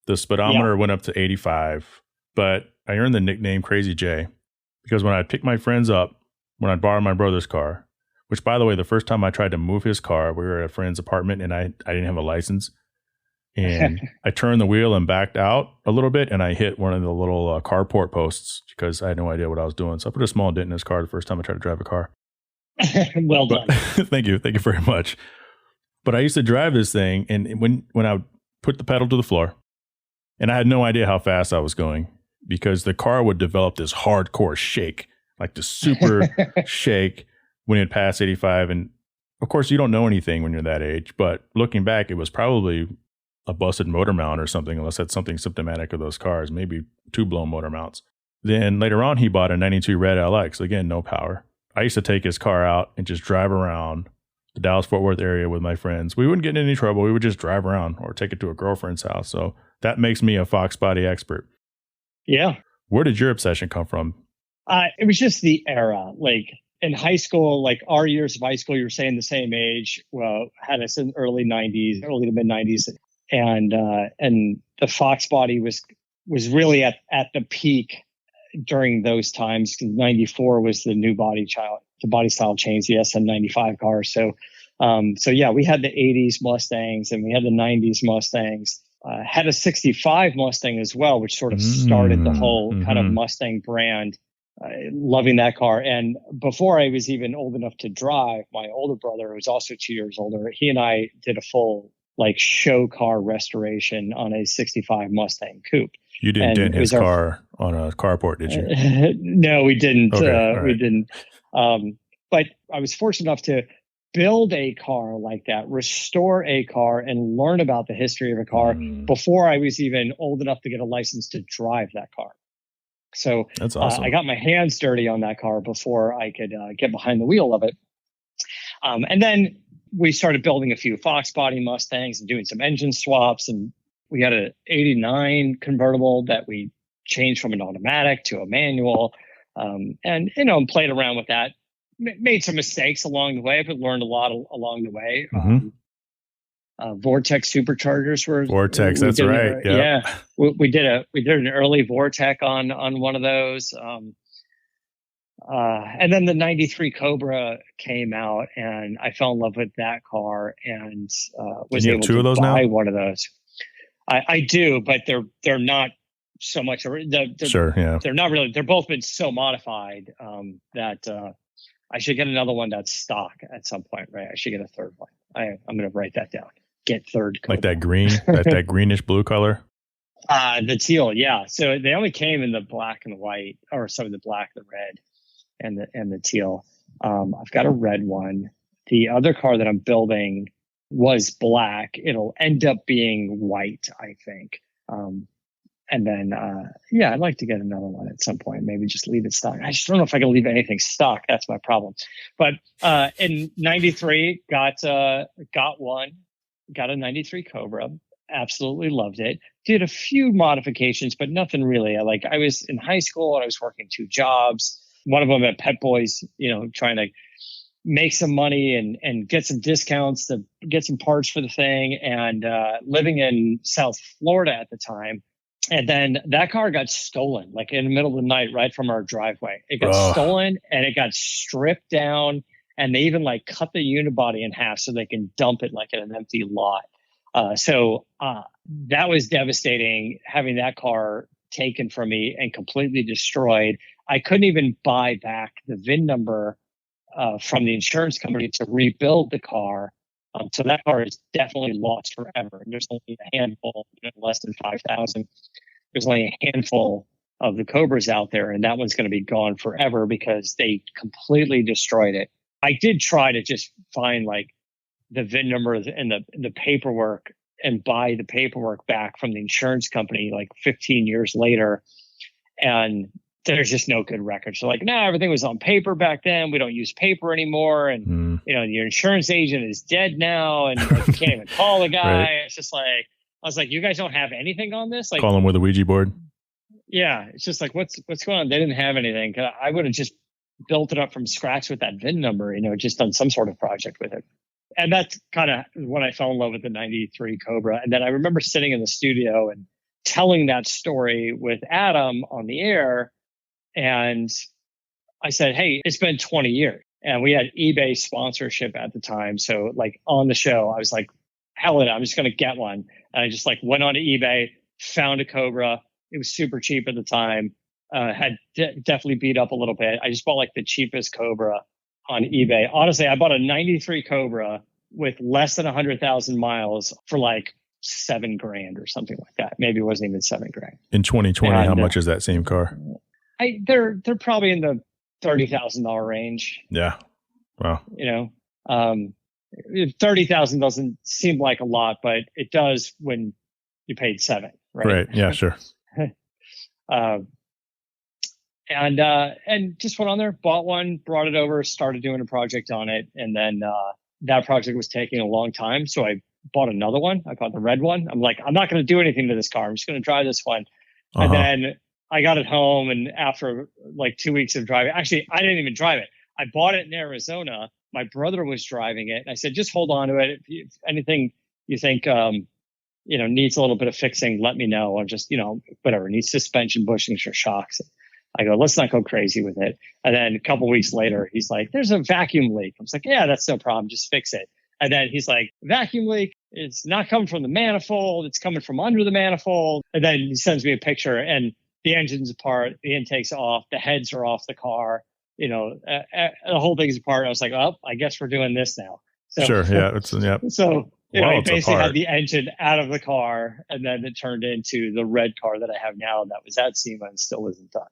S1: The speedometer went up to 85. But I earned the nickname Crazy J because when I'd pick my friends up, when I'd borrow my brother's car, which by the way, the first time I tried to move his car, we were at a friend's apartment and I didn't have a license. And I turned the wheel and backed out a little bit, and I hit one of the little carport posts because I had no idea what I was doing. So I put a small dent in his car the first time I tried to drive a car.
S2: Well done.
S1: Thank you very much. But I used to drive this thing, and when I would put the pedal to the floor, and I had no idea how fast I was going, because the car would develop this hardcore shake, like the super shake when it passed 85. And of course, you don't know anything when you're that age, but looking back, it was probably a busted motor mount or something, unless that's something symptomatic of those cars, maybe two blown motor mounts. Then later on, he bought a 92 red LX. Again, no power. I used to take his car out and just drive around the Dallas-Fort Worth area with my friends. We wouldn't get in any trouble. We would just drive around or take it to a girlfriend's house. So that makes me a Fox body expert.
S2: Yeah.
S1: Where did your obsession come from?
S2: It was just the era. Like in high school, like our years of high school, you were saying the same age. Well, had us in early to mid 90s. And the Fox body was really at the peak during those times. 94 was the new body style change, the SM95 car. So yeah, we had the 80s Mustangs and we had the 90s Mustangs. Had a 65 Mustang as well, which sort of started the whole kind of Mustang brand. Loving that car. And before I was even old enough to drive, my older brother, who was also 2 years older, he and I did a full show car restoration on a 65 Mustang coupe.
S1: You didn't dent his car on a carport, did you?
S2: No, we didn't.
S1: Okay, right.
S2: We didn't. But I was fortunate enough to build a car like that, restore a car, and learn about the history of a car before I was even old enough to get a license to drive that car. So
S1: that's awesome.
S2: I got my hands dirty on that car before I could get behind the wheel of it. And then we started building a few Fox body Mustangs and doing some engine swaps. And we had an 89 convertible that we changed from an automatic to a manual. And, played around with that. Made some mistakes along the way, but learned a lot along the way. Vortex superchargers were
S1: Vortex. That's right.
S2: Yeah, we did an early Vortex on one of those. And then the 93 Cobra came out, and I fell in love with that car and was able to buy one of those. I do, but they're not so much.
S1: Sure. Yeah.
S2: They're not really. They're both been so modified that. I should get another one that's stock at some point, right? I should get a third one. I'm going to write that down. Get third Cobra.
S1: Like that green, that greenish blue color?
S2: The teal, yeah. So they only came in the black and the white, or some of the black, the red, and the teal. I've got a red one. The other car that I'm building was black. It'll end up being white, I think. And then, I'd like to get another one at some point. Maybe just leave it stock. I just don't know if I can leave anything stock. That's my problem. But in '93, got one, got a '93 Cobra. Absolutely loved it. Did a few modifications, but nothing really. I was in high school and I was working 2 jobs. One of them at Pet Boys, trying to make some money and get some discounts to get some parts for the thing, and living in South Florida at the time. And then that car got stolen, like in the middle of the night, right from our driveway. It got stolen and it got stripped down, and they even cut the unibody in half so they can dump it in an empty lot. So that was devastating, having that car taken from me and completely destroyed. I couldn't even buy back the VIN number from the insurance company to rebuild the car. So that car is definitely lost forever. And there's only a handful, less than 5,000. There's only a handful of the Cobras out there, and that one's going to be gone forever because they completely destroyed it. I did try to just find the VIN number and the paperwork and buy the paperwork back from the insurance company 15 years later, and there's just no good record. So everything was on paper back then. We don't use paper anymore. And, your insurance agent is dead now, and you can't even call the guy. Right. It's just I was like, you guys don't have anything on this?
S1: Call him with a Ouija board.
S2: Yeah. It's just what's going on? They didn't have anything. I would have just built it up from scratch with that VIN number, just done some sort of project with it. And that's kind of when I fell in love with the 93 Cobra. And then I remember sitting in the studio and telling that story with Adam on the air. And I said, hey, it's been 20 years. And we had eBay sponsorship at the time. So on the show, I was like, hell it, I'm just going to get one. And I just went on to eBay, found a Cobra. It was super cheap at the time. Had definitely beat up a little bit. I just bought the cheapest Cobra on eBay. Honestly, I bought a 93 Cobra with less than 100,000 miles for $7,000 or something like that. Maybe it wasn't even $7,000.
S1: In 2020, how much is that same car?
S2: They're probably in the $30,000 range.
S1: Yeah. Wow.
S2: 30,000 doesn't seem like a lot, but it does when you paid $7,000, right?
S1: Right. Yeah, sure.
S2: And just went on there, bought one, brought it over, started doing a project on it. And then that project was taking a long time. So I bought another one. I bought the red one. I'm like, I'm not going to do anything to this car. I'm just going to drive this one. And then I got it home, and after 2 weeks of driving, actually, I didn't even drive it. I bought it in Arizona. My brother was driving it. And I said, just hold on to it. If anything you think, needs a little bit of fixing, let me know. Or just, whatever, needs suspension bushings or shocks. I go, let's not go crazy with it. And then a couple weeks later, he's like, there's a vacuum leak. I was like, yeah, that's no problem. Just fix it. And then he's like, vacuum leak, it's not coming from the manifold. It's coming from under the manifold. And then he sends me a picture, and the engine's apart, the intake's off, the heads are off the car, the whole thing's apart. I was like, oh, I guess we're doing this now. So,
S1: sure, yeah.
S2: So, I basically had the engine out of the car, and then it turned into the red car that I have now that was at SEMA and still isn't done.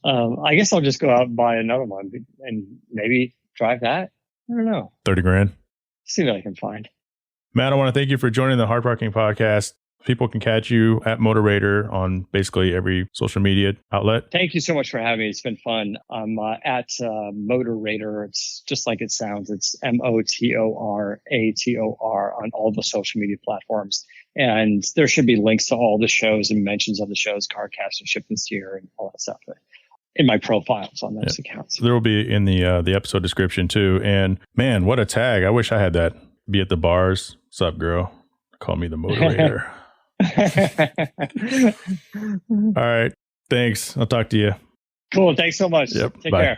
S2: I guess I'll just go out and buy another one and maybe drive that. I don't know.
S1: 30 grand.
S2: See what I can find.
S1: Matt, I want to thank you for joining the Hard Parking Podcast. People can catch you at Motorator on basically every social media outlet.
S2: Thank you so much for having me. It's been fun. I'm at Motorator. It's just like it sounds. It's Motorator on all the social media platforms. And there should be links to all the shows and mentions of the shows, CarCast and Ship and Steer and all that stuff in my profiles on those accounts.
S1: There will be in the episode description too. And man, what a tag. I wish I had that. Be at the bars. What's up, girl? Call me the Motorator. All right. Thanks. I'll talk to you.
S2: Cool. Thanks so much.
S1: Yep.
S2: Take
S1: Bye.
S2: care.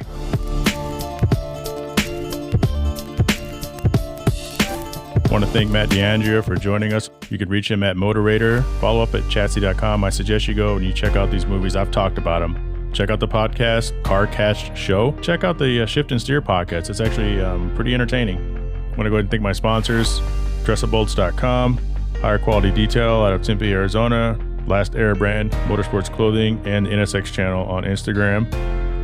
S1: I want to thank Matt DeAndrea for joining us. You could reach him at Motorator. Follow up at chatsy.com. I suggest you go and you check out these movies. I've talked about them. Check out the podcast, CarCastShow. Check out the Shift and Steer podcast. It's actually pretty entertaining. I want to go ahead and thank my sponsors, dressabolts.com, Higher Quality Detail out of Tempe, Arizona, Last Air Brand, Motorsports Clothing, and the NSX channel on Instagram.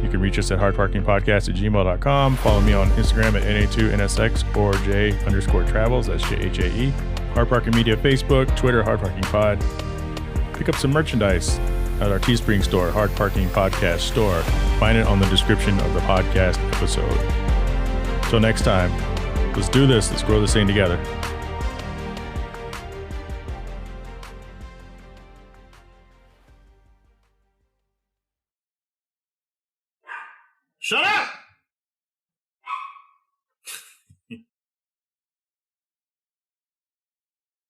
S1: You can reach us at hardparkingpodcast@gmail.com. Follow me on Instagram at NA2NSX or J_travels. That's JHAE. Hard Parking Media, Facebook, Twitter, Hard Parking Pod. Pick up some merchandise at our Teespring store, Hard Parking Podcast Store. Find it on the description of the podcast episode. Till next time, let's do this. Let's grow this thing together.